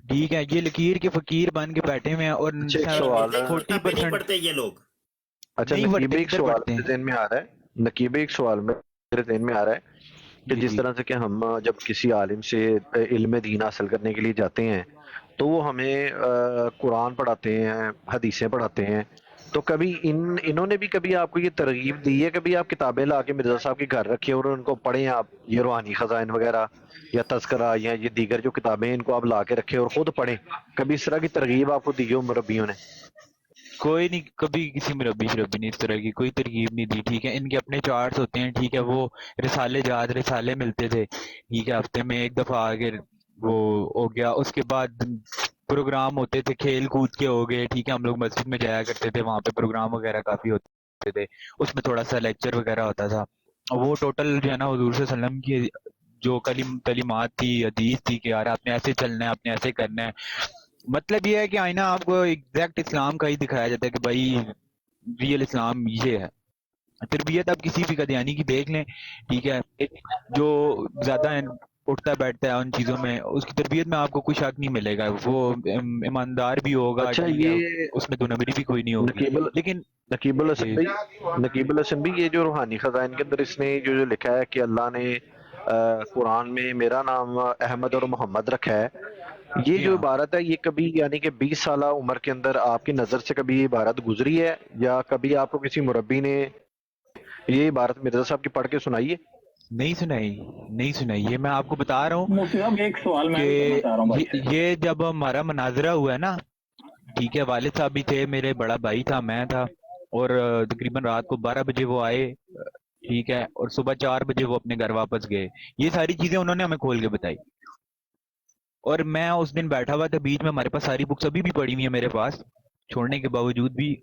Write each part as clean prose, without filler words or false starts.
ٹھیک ہے، یہ لکیر کے فقیر بن کے بیٹھے ہوئے ہیں اور اچھا ایک سوال ہے، 40% پڑھتے یہ لوگ اچھا نہیں نقیب پڑھتے، ایک کدھر سوال پڑھتے میرے ہیں؟ ذہن میں آ رہا ہے، نقیب ایک سوال میرے ذہن میں آ رہا ہے کہ جی جس جی طرح سے کہ ہم جب کسی عالم سے علم دین حاصل کرنے کے لیے جاتے ہیں تو وہ ہمیں قرآن پڑھاتے ہیں، حدیثیں پڑھاتے ہیں، تو کبھی انہوں نے بھی کبھی آپ کو یہ ترغیب دی ہے کبھی آپ کتابیں لا کے مرزا صاحب کے گھر رکھے اور ان کو پڑھیں آپ، یہ روحانی خزائن وغیرہ یا تذکرہ یا یہ دیگر جو کتابیں ان کو آپ لا کے رکھے اور خود پڑھیں، کبھی اس طرح کی ترغیب آپ کو دی ہو مربیوں نے؟ کوئی نہیں، کبھی کسی مربی شربی نے اس طرح کی کوئی ترغیب نہیں دی. ٹھیک ہے، ان کے اپنے چارٹس ہوتے ہیں. ٹھیک ہے، وہ رسالے جات رسالے ملتے تھے. ٹھیک ہے، ہفتے میں ایک دفعہ آگے وہ ہو گیا. اس کے بعد پروگرام ہوتے تھے، کھیل کود کے ہو گئے. ٹھیک ہے، ہم لوگ مسجد میں جایا کرتے تھے، وہاں پہ پروگرام وغیرہ کافی ہوتے تھے. اس میں تھوڑا سا لیکچر وغیرہ ہوتا تھا. وہ ٹوٹل جو ہے نا حضور صلی اللہ علیہ وسلم کی جو تعلیمات تھی، حدیث تھی کہ یار آپ نے ایسے چلنا ہے، آپ نے ایسے کرنا ہے. مطلب یہ ہے کہ آئینہ آپ کو ایگزیکٹ اسلام کا ہی دکھایا جاتا ہے کہ بھائی ریئل اسلام یہ ہے. تربیت آپ کسی بھی قادیانی کی دیکھ لیں. ٹھیک ہے، جو زیادہ اٹھتا بیٹھتا ہے ان چیزوں میں، اس کی تربیت میں آپ کو کوئی شک نہیں ملے گا. وہ ایماندار بھی ہوگا. اچھا ٹھیک ہے، یہ اس میں دو نمبری بھی کوئی نہیں ہوگی. لیکن جی نقیب الحسن بھی یہ جو روحانی خزائن کے اندر اس نے جو لکھا ہے کہ اللہ نے قرآن میں میرا نام احمد اور محمد رکھا ہے، یہ جی جو ہاں، عبارت ہے یہ کبھی یعنی کہ 20 سالہ عمر کے اندر آپ کی نظر سے کبھی یہ عبارت گزری ہے یا کبھی آپ کو کسی مربی نے یہ عبارت مرزا صاحب کی پڑھ کے سنائی ہے؟ نہیں سنائی، نہیں سنائی. یہ میں آپ کو بتا رہا ہوں مفتی صاحب ایک سوال میں کہ بھی کرنا چاہ رہا ہوں بھائی. یہ جب ہمارا مناظرہ ہوا ہے نا، ٹھیک ہے، والد صاحب بھی تھے، میرے بڑا بھائی تھا، میں تھا، اور تقریباً رات کو 12 بجے وہ آئے. ٹھیک ہے، اور صبح 4 بجے وہ اپنے گھر واپس گئے. یہ ساری چیزیں انہوں نے ہمیں کھول کے بتائی. اور میں اس دن بیٹھا ہوا تھا بیچ میں، ہمارے پاس ساری بکس ابھی بھی پڑی ہوئی ہیں میرے پاس، چھوڑنے کے باوجود بھی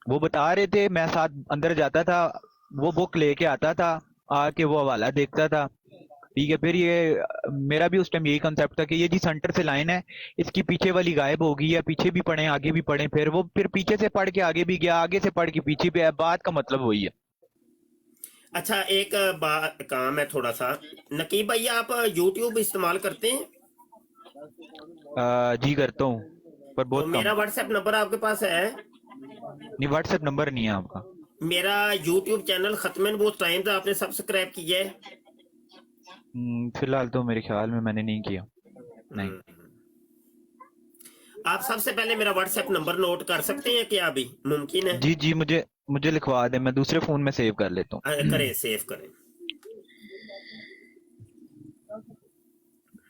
وہ بتا رہے تھے. میں ساتھ اندر جاتا تھا، وہ بک لے کے آتا تھا، آ کے وہ حوالہ دیکھتا تھا. ٹھیک ہے، پھر یہ میرا بھی اس ٹائم یہی کنسیپٹ تھا کہ یہ جی سینٹر سے لائن ہے، اس کی پیچھے والی غائب ہوگی، یا پیچھے بھی پڑھیں آگے بھی پڑھیں. پھر پیچھے سے پڑھ کے آگے بھی گیا، آگے سے پڑھ کے پیچھے بھی ہے. بات کا مطلب وہی ہے. اچھا ایک بات کام ہے تھوڑا سا، نقیب بھائی آپ یوٹیوب استعمال کرتے ہیں؟ جی کرتا ہوں، پر تو بہت کم. میرا واٹس ایپ نمبر آپ کے پاس ہے؟ نہیں، واٹس ایپ نمبر نہیں ہے آپ کا. میرا یوٹیوب چینل ختم بہت ٹائم تھا، آپ نے سبسکرائب کیا ہے؟ فی الحال تو میرے خیال میں نے نہیں کیا. نہیں. آپ سب سے پہلے میرا واٹس ایپ نمبر نوٹ کر سکتے ہیں کیا؟ ابھی ممکن ہے؟ جی جی، مجھے لکھوا دیں، میں دوسرے فون میں سیو کر لیتا ہوں. کریں، سیو کریں.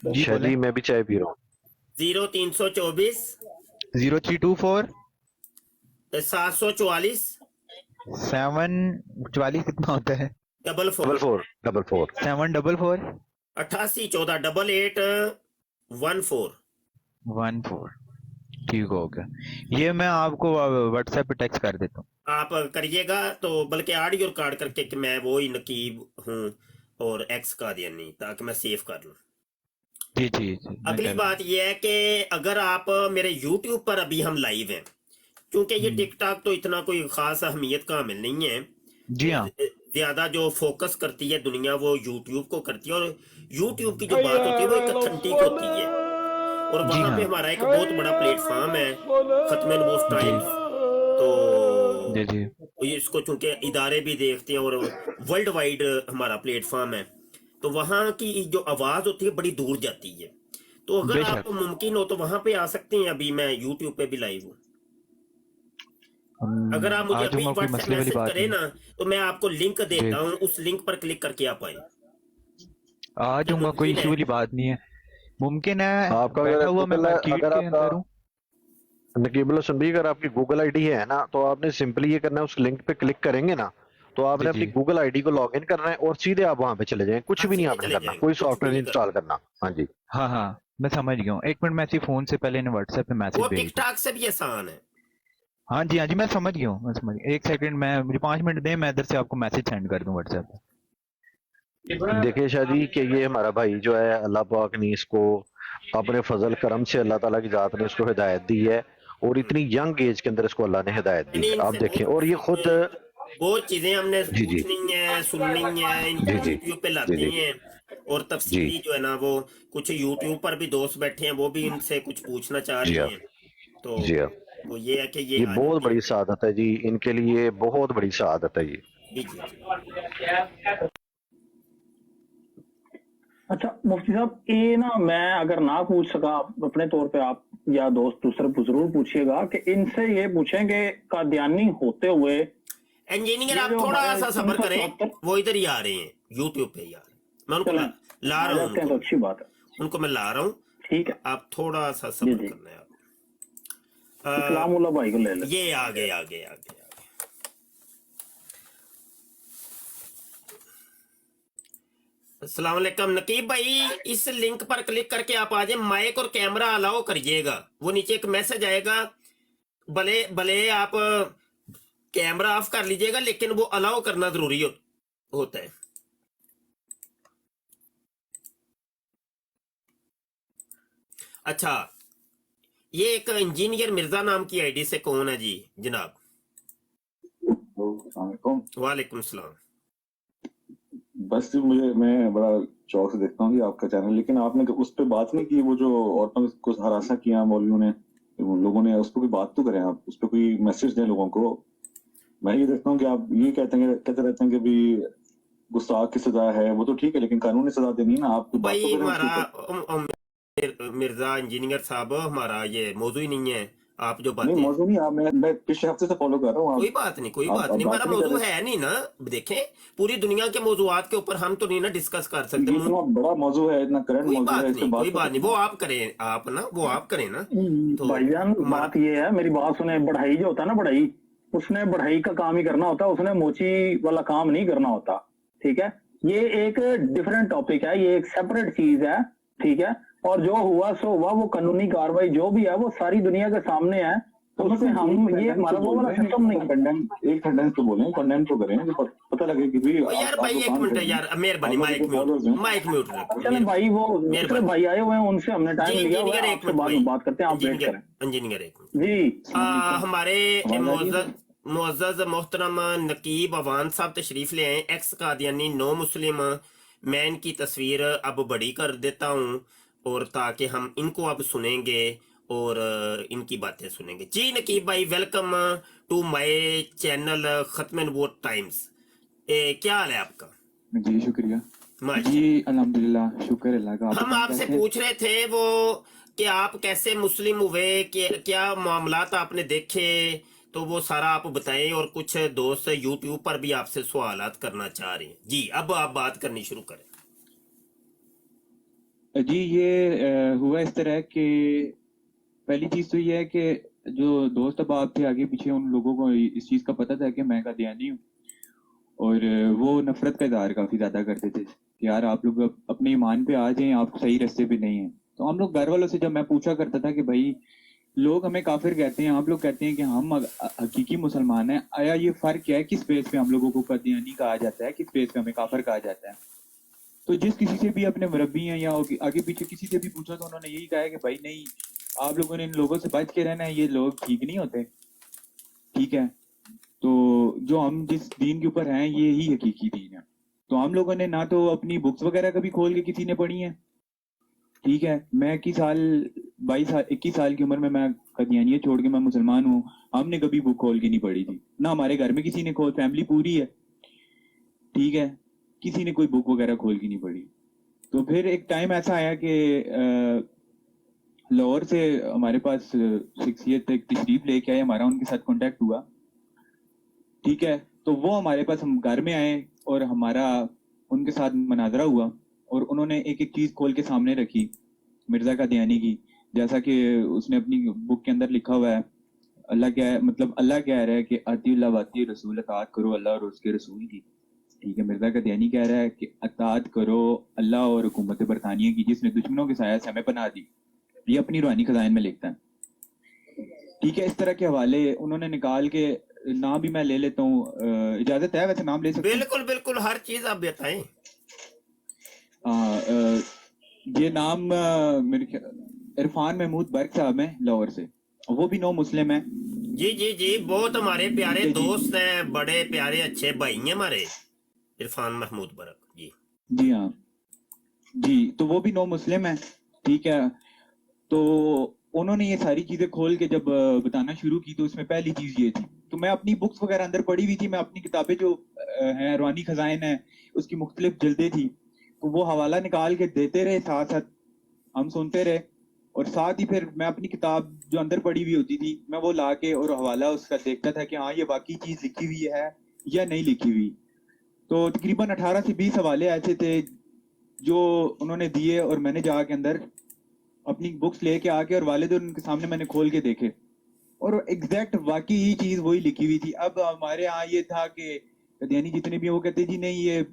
جی اچھا بولیں. جی میں بھی چائے پی رہا ہوں. 0324 0324 744 744 کتنا ہوتا ہے؟ ڈبل ڈبل فور فور 744 8814 ٹھیک ہو گیا. یہ میں آپ کو واٹس ایپ پہ ٹیکسٹ کر دیتا ہوں. آپ کریے گا تو، بلکہ آڈیو ریکارڈ کر کے کہ میں وہی نقیب ہوں اور ایکس قادیانی، تاکہ میں سیو کر لوں. جی جی جی، میں اگلی کر بات یہ ہے کہ اگر آپ میرے یوٹیوب پر ابھی ہم لائیو ہیں، کیونکہ یہ ٹک ٹاک تو اتنا کوئی خاص اہمیت کا حامل نہیں ہے. جی ہاں. زیادہ جو فوکس کرتی ہے دنیا وہ یوٹیوب کو کرتی ہے، اور یوٹیوب کی جو بات ہوتی ہے وہ ایک اتھینٹک ہوتی ہے. اور جی وہاں ہاں. پہ ہمارا ایک بہت بڑا پلیٹ فارم ہے، ختم نبوت جی ٹائمز. تو جی جی اس کو چونکہ ادارے بھی دیکھتے ہیں اور ورلڈ وائڈ ہمارا پلیٹ فارم ہے، تو وہاں کی جو آواز ہوتی ہے بڑی دور جاتی ہے. تو اگر بے آپ شک. کو ممکن ہو تو وہاں پہ آ سکتے ہیں. ابھی میں یوٹیوب پہ بھی لائیو ہوں. اگر آپ آ مجھے جاؤں ابھی گا، کوئی واٹس ایپ مسئلے والی میسج بات کریں نہیں. نا تو میں آپ کو لنک جی دیتا ہوں، اس لنک پر کلک کر کے آپ آئیں. آ کیا جاؤں گا، کوئی ممکن ایشو ہے؟ والی بات نہیں ہے. ممکن ہے. آپ کا اگر بیٹھا ہوا میں گوگل مارکیٹ اگر کے آپ کا اندر ہوں. نقیب الحسن بھی اگر آپ کی گوگل آئی ڈی ہے نا تو آپ نے سمپلی یہ کرنا ہے، اس لنک پہ کلک کریں گے نا تو آپ جی نے جی اپنی گوگل آئی ڈی کو لاگ ان کرنا ہے اور سیدھے آپ وہاں پہ چلے جائیں. کچھ آپ بھی نہیں سیدھے آپ نے چلے کرنا، جائیں، کوئی کچھ سافٹ بھی ویئر نہیں کرنا. انسٹال کرنا. ہاں جی ہاں ہاں، میں سمجھ گیا ہوں. ایک منٹ، میں اسی فون سے پہلے واٹس ایپ پہ وہ میسج بھیج ٹک دوں. ٹاک سے بھی آسان ہے. ہاں جی ہاں جی، میں سمجھ گیا ہوں، میں سمجھ گیا. ایک سیکنڈ، مجھے 5 منٹ دیں، میں ادھر سے آپ کو میسج سینڈ کر دوں واٹس ایپ پہ. دیکھیں شاہ جی کہ یہ ہمارا بھائی جو ہے اللہ پاک نے اس کو اپنے فضل کرم سے اللہ تعالیٰ کی ذات نے اس کو ہدایت دی ہے، اور اتنی ینگ ایج کے اندر اس کو اللہ نے ہدایت دی یعنی ہے. ان آپ سے دیکھیں، اور یہ خود بہت چیزیں ہم نے جی جی پوچھنی ہیں، سننی ہیں، ان کو جی جی یوٹیوب پہ جی لاتے جی ہیں और तफसीली जो है ना वो कुछ यूट्यूब पर भी दोस्त बैठे हैं, वो भी इनसे कुछ पूछना चाह जी रहे हाँ, हैं। तो जी हाँ, वो ये है कि ये बहुत बड़ी सआदत है जी, इनके लिए बहुत बड़ी सआदत है ये। जी जी जी। अच्छा मुफ्ती साहब, ये ना मैं अगर ना पूछ सका अपने तौर पे, आप या दोस्त दूसरे जरूर पूछिएगा कि इनसे ये पूछें कि कादियानी होते हुए इंजीनियर ये आप जो थोड़ा हमारे सा सब्र करें, 374 वो इधर ही आ रहे हैं यूट्यूब पे यार, मैं उनको चलें ला आ रहा हूँ, जाते हैं तो अच्छी बात है। उनको मैं ला रहा हूँ, ठीक है आप थोड़ा सा जी सब्र जी। करना है आप। इस्लामुल्लाह भाई को ले ले। ये आगे आगे आगे अस्सलाम वालेकुम नकीब भाई, इस लिंक पर क्लिक करके आप आ जाए, माइक और कैमरा अलाउ करिएगा, वो नीचे एक मैसेज आएगा, भले भले आप कैमरा ऑफ कर लीजिएगा लेकिन वो अलाउ करना जरूरी होता है। अच्छा, ये एक इंजीनियर मिर्जा नाम की आईडी से कौन है जी जनाब? वालेकुम सलाम। बस जी मैं बड़ा शौक से देखता हूँ कि आपका चैनल, लेकिन आपने उस पर बात नहीं की, वो जो औरतों को हरासा किया मौलवियों ने, उन लोगों ने, उस पर कोई बात तो करें आप, उस पर कोई मैसेज दें लोगों को। मैं ये देखता हूँ कि आप ये कहते रहते हैं कि भी गुस्ताख की सजा है, वो तो ठीक है, लेकिन कानूनी सजा देनी है ना, आप कोई बात भाई तो करें उसके हमारा ऊपर। मिर्जा इंजीनियर साहब, हमारा ये मौजू ही नहीं है, आप जो नहीं बातें मौजूद नहीं, आप मैं पिछले हफ्ते से फॉलो कर रहा हूँ। कोई बात नहीं, कोई बात नहीं, बात हमारा नहीं कर मौजू रहे। है नहीं ना, देखें पूरी दुनिया के मौजूआत के ऊपर हम तो नहीं ना डिस्कस कर सकते। ये इतना बड़ा मौजू है, इतना करंट कोई मौजू बात है, इस पे नहीं, बात कोई तो बात नहीं, वो आप करें, आप ना वो आप करें ना। तो भाईजान हमारा बात ये है, मेरी बात सुने, बढ़ाई जो होता है ना, बढ़ाई, उसने बढ़ाई का काम ही करना होता है, उसने मोची वाला काम नहीं करना होता। ठीक है, ये एक डिफरेंट टॉपिक है, ये एक सेपरेट चीज है। ठीक है, और जो हुआ सो हुआ, वो कानूनी कार्रवाई जो भी है वो सारी दुनिया के सामने है, तो उसमें हम ये हमारा वो वाला सिस्टम नहीं है। एक सेंटेंस तो बोलें, कंडेम तो करें, तो पता लगे कि भी ओ यार भाई एक मिनट यार, मेहरबानी माइक म्यूट रखो। चले भाई, वो दूसरे भाई आए हुए हैं, उनसे हमने टाइम जी लिया हुआ इंजीनियर है, एक आपसे मिनट बाद भाई, में बात करते हैं, आप वेट करें इंजीनियर एक मिनट जी। हमारे मुअज़्ज़ज़ मोहतरम नकीब अवान साहब तशरीफ ले आए, एक्स कादियानी नो मुस्लिम। मैं इनकी तस्वीर अब बड़ी कर देता हूँ, और ताकि हम इनको अब सुनेंगे और इनकी बातें सुनेंगे। जी नकीब भाई, वेलकम टू माय चैनल खत्म नबूवत टाइम्स। क्या हाल है आपका? जी शुक्रिया माशाल्लाह। जी, अल्हम्दुलिल्लाह, शुक्र अल्लाह का। आप हम बताएं आपसे कैसे हैं? पूछ रहे थे वो कि आप कैसे मुस्लिम हुए, क्या मामलात आपने देखे, तो वो सारा आप बताएं, और कुछ दोस्त यूट्यूब पर भी आपसे सवालात करना चाह रहे हैं। जी अब आप बात करनी शुरू करें। जी ये हुआ इस तरह कि पहली चीज तो ये है कि जो दोस्त अब आप थे आगे पीछे, उन लोगों को इस चीज का पता था कि मैं कादियानी हूँ, और वो नफरत का इजहार काफी ज्यादा करते थे कि यार आप लोग अपने ईमान पे आ जाएं, आप सही रास्ते पे नहीं है। तो हम लोग घर वालों से जब मैं पूछा करता था कि भाई लोग हमें काफिर कहते हैं, आप लोग कहते हैं कि हम हकीकी मुसलमान हैं, आया ये फर्क क्या है, किस बेस पे हम लोगों को कादियानी कहा जाता है, किस बेस पे हमें काफिर कहा जाता है? तो जिस किसी से भी अपने मुरब्बी हैं या आगे पीछे किसी से भी पूछा, तो उन्होंने यही कहा है कि भाई नहीं, आप लोगों ने इन लोगों से बच के रहना है, ये लोग ठीक नहीं होते। ठीक है, तो जो हम जिस दीन के ऊपर हैं, ये ही हकीकी दीन है। तो हम लोगों ने ना तो अपनी बुक्स वगैरह कभी खोल के किसी ने पढ़ी है। ठीक है, मैं 21 साल की उम्र में मैं कादियानियत छोड़ के मैं मुसलमान हूँ, हमने कभी बुक खोल के नहीं पढ़ी थी, ना हमारे घर में किसी ने खोल, फैमिली पूरी है, ठीक है, किसी ने कोई बुक वगैरह खोल के नहीं पढ़ी। तो फिर एक टाइम ऐसा आया कि लाहौर से हमारे पास शख्सियत एक तशरीफ लेके आए, हमारा उनके साथ कांटेक्ट हुआ। ठीक है, तो वो हमारे पास, हम घर में आए और हमारा उनके साथ मनाजरा हुआ, और उन्होंने एक एक चीज खोल के सामने रखी मिर्जा कादियानी की। जैसा कि उसने अपनी बुक के अंदर लिखा हुआ है, अल्लाह कह रहा है कि अतीउल्लाह व अतीउर रसूल, अतात करो अल्लाह और उसके रसूल की। ठीक है, मिर्जा कादियानी कह रहा है कि अतात करो अल्लाह और हुकूमत बरतानिया की, जिसने दुश्मनों के साया से हमें पनाह दी। ये अपनी रूहानी खजाइन में लिखता है। ठीक है, इस तरह के हवाले उन्होंने निकाल के, नाम भी मैं ले लेता हूँ, इजाजत है वैसे नाम ले सकते हैं? बिल्कुल बिल्कुल, हर चीज आप बताएं। ये नाम मेरे इरफान महमूद बर्क साहब हैं लाहौर से, वो भी नो मुस्लिम है। जी जी जी, बहुत हमारे प्यारे जी, जी। दोस्त हैं, बड़े प्यारे अच्छे भाई हैं हमारे, इरफान महमूद बरक जी। जी हाँ, जी, तो वो भी नो मुस्लिम है, ठीक है। तो उन्होंने ये सारी चीजें खोल के जब बताना शुरू की, तो उसमें पहली चीज ये थी, तो मैं अपनी बुक्स वगैरह अंदर पढ़ी हुई थी, मैं अपनी किताबें जो हैं रूहानी खजाइन है उसकी मुख्तलिफ जल्दें थी, तो वो हवाला निकाल के देते रहे, साथ साथ हम सुनते रहे, और साथ ही फिर मैं अपनी किताब जो अंदर पड़ी हुई होती थी मैं वो ला के और हवाला उसका देखता था कि हाँ ये वाकई चीज लिखी हुई है या नहीं लिखी हुई। तो तकरीबन 18 से 20 हवाले ऐसे थे जो उन्होंने दिए, और मैंने जाके अंदर अपनी बुक्स लेके आके और वालिद उनके सामने मैंने खोल के देखे, और एग्जैक्ट वाकई ही चीज वही लिखी हुई थी। अब हमारे यहाँ ये था कि यानी जितने भी वो कहते जी नहीं ये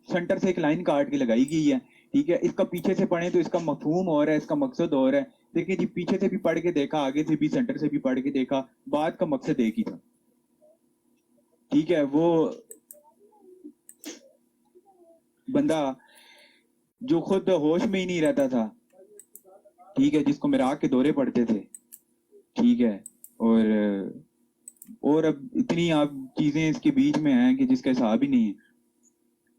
सेंटर से एक लाइन काट के लगाई गई है, ठीक है, इसका पीछे से पढ़े तो इसका मफहूम और है, इसका मकसद और है। देखिए जी, पीछे से भी पढ़ के देखा, आगे से भी, सेंटर से भी पढ़ के देखा, बात का मकसद एक ही था, ठीक है। वो बंदा जो खुद होश में ही नहीं रहता था, ठीक है, जिसको मिराक के दौरे पड़ते थे, ठीक है, और अब इतनी आप चीजें इसके बीच में हैं कि जिसका हिसाब ही नहीं है।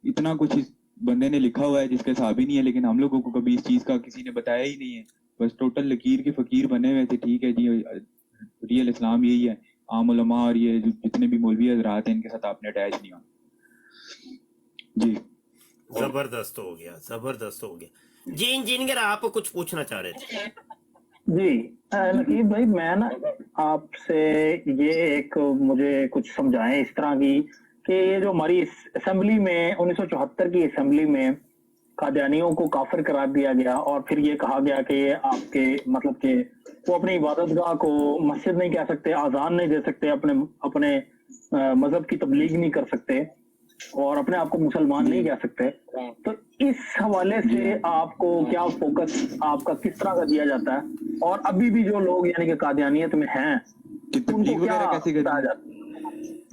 इतना कुछ इस बंदे ने लिखा हुआ है जिसका हिसाब ही नहीं है, लेकिन हम लोगों को कभी इस चीज का किसी ने बताया ही नहीं है। बस टोटल लकीर के फकीर बने हुए थे, ठीक है जी, रियल इस्लाम यही है। आम उलमा और ये जितने भी मौलवी हजरात हैं इनके साथ आपने अटैच नहीं होना जी। जबरदस्त हो गया, जबरदस्त हो गया जी। इंजीनियर आप कुछ पूछना चाह रहे थे? जी नकीब भाई, मैं ना आपसे ये एक मुझे कुछ समझाएं इस तरह की कि ये जो हमारी असेंबली में 1974 की असेंबली में कादियानियों को काफिर करार दिया गया, और फिर ये कहा गया कि ये आपके मतलब कि वो अपनी इबादतगाह को मस्जिद नहीं कह सकते, आजान नहीं दे सकते, अपने अपने मजहब की तबलीग नहीं कर सकते, और अपने आप को मुसलमान नहीं कह सकते। तो इस हवाले से आपको क्या फोकस आपका किस तरह का दिया जाता है, और अभी भी जो लोग यानी कि कादियानियत में हैं उनको क्या बताया जाता है?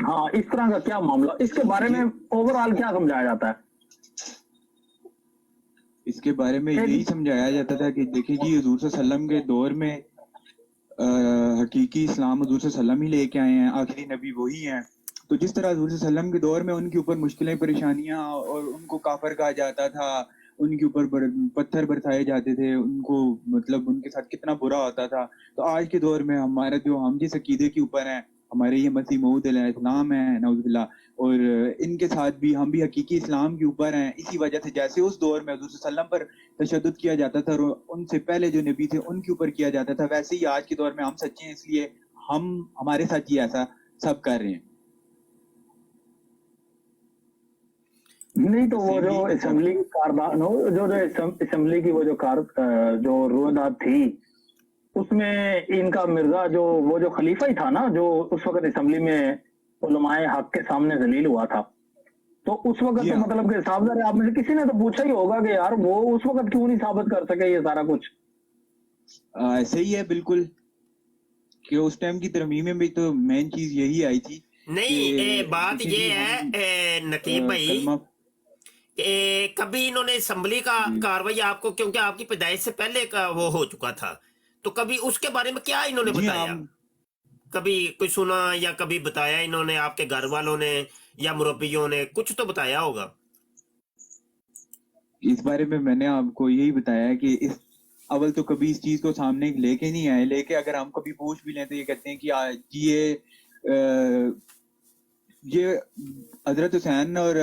हाँ, इस तरह का क्या मामला, इसके बारे में ओवरऑल क्या समझाया जाता है? इसके बारे में यही समझाया जाता था कि देखिए जी, हुजूर सल्लल्लाहु अलैहि वसल्लम के दौर में हकीकी इस्लाम हुजूर सल्लल्लाहु अलैहि वसल्लम ही लेके आए हैं, आखिरी नबी वही हैं। तो जिस तरह हुजूर सल्लल्लाहु अलैहि वसल्लम के दौर में उनके ऊपर मुश्किलें परेशानियां और उनको काफिर कहा जाता था, उनके ऊपर पत्थर बरसाए जाते थे, उनको मतलब उनके साथ कितना बुरा होता था, तो आज के दौर में हमारा जो हम जिस अकीदे के ऊपर हैं, हमारे ये मसीह मऊद अलैहिस्सलाम है नऊजुबिल्लाह, और इनके साथ भी हम भी हकीकी इस्लाम के ऊपर हैं। इसी वजह से जैसे उस दौर में हुजूर सल्लल्लाहु अलैहि वसल्लम पर तशद्दुद किया जाता था और उनसे पहले जो नबी थे उनके ऊपर किया जाता था, वैसे ही आज के दौर में हम सच्चे हैं, इसलिए हम हमारे साथ ही ऐसा सब कर रहे हैं। नहीं तो वो जो असेंबली की कारदान जो असेंबली की वो जो रोदात थी, उसमें इनका मिर्जा जो वो जो खलीफा ही था ना, जो उस वक्त असेंबली में उलमाए हक के सामने जलील हुआ था, तो उस वक्त तो मतलब के साहबदार आप में से किसी ने तो पूछा ही होगा कि यार वो उस वक्त क्यों नहीं साबित कर सके ये सारा कुछ। ऐसे ही है बिल्कुल, कि उस टाइम की तरमीम में भी तो मेन चीज यही आई थी। नहीं, बात ये है नकीब भाई, कभी इन्होंने असेंबली का कार्रवाई आपको, क्योंकि आपकी पैदाइश से पहले का वो हो चुका था, तो कभी उसके बारे में क्या इन्होंने बताया? कभी कोई सुना या कभी बताया इन्होंने, आपके घर वालों ने या मुरब्बियों ने कुछ तो बताया होगा? इस बारे में मैंने आपको यही बताया कि इस अव्वल तो कभी इस चीज को सामने लेके नहीं आए, लेके अगर हम कभी पूछ भी लें तो ये कहते हैं कि ये हजरत हुसैन और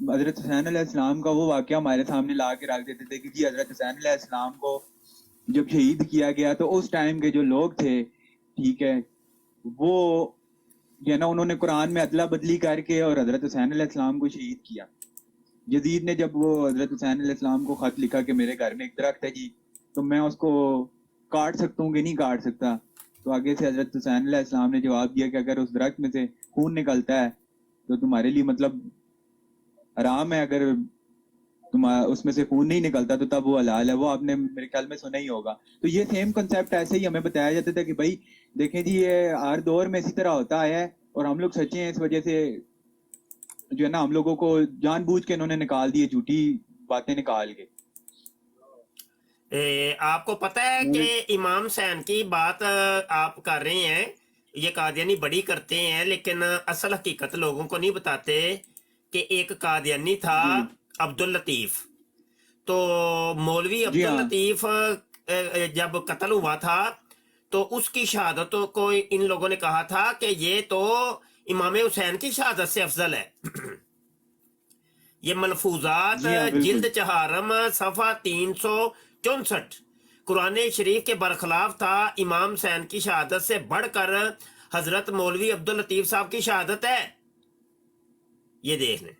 हजरत हुसैन अलैहिस्सलाम का वो वाकया हमारे सामने ला के रख देते थे कि जी हजरत हुसैन अलैहिस्सलाम को जब शहीद किया गया तो उस टाइम के जो लोग थे, ठीक है, वो जो है ना उन्होंने कुरान में अदला बदली करके और हजरत हुसैन अलैहिस्सलाम को शहीद किया। यजीद ने जब वो हजरत हुसैन अलैहिस्सलाम को खत लिखा कि मेरे घर में एक दरख्त है जी, तो मैं उसको काट सकता हूँ कि नहीं काट सकता, तो आगे से हजरत हुसैन अलैहिस्सलाम ने जवाब दिया कि अगर उस दरख्त में से खून निकलता है तो तुम्हारे लिए मतलब हराम है, अगर तुम्हारा उसमें से खून नहीं निकलता तो तब वो हलाल है। वो आपने मेरे ख्याल में सुना ही होगा। तो ये सेम कंसेप्ट ऐसे ही हमें बताया जाता था कि भाई देखें जी, ये हर दौर में इसी तरह होता है और हम लोग सच्चे हैं, इस वजह से जो है ना हम लोगों को जानबूझ के इन्होंने निकाल दिए, झूठी बातें निकाल के। आपको पता है कि इमाम हुसैन की बात आप कर रहे हैं, ये कादियानी बड़ी करते हैं, लेकिन असल हकीकत लोगों को नहीं बताते कि एक कादियानी था अब्दुल लतीफ। तो मौलवी जी अब्दुल हाँ। लतीफ जब कत्ल हुआ था तो उसकी शहादतों को इन लोगों ने कहा था कि ये तो इमाम हुसैन की शहादत से अफजल है। ये मलफूजात जी हाँ, बिल्कुल। जिल्द चहारम सफ़ा 364 कुरान शरीफ के बरखलाफ था। इमाम हुसैन की शहादत से बढ़कर हजरत मौलवी अब्दुल लतीफ साहब की शहादत है, ये देख लें।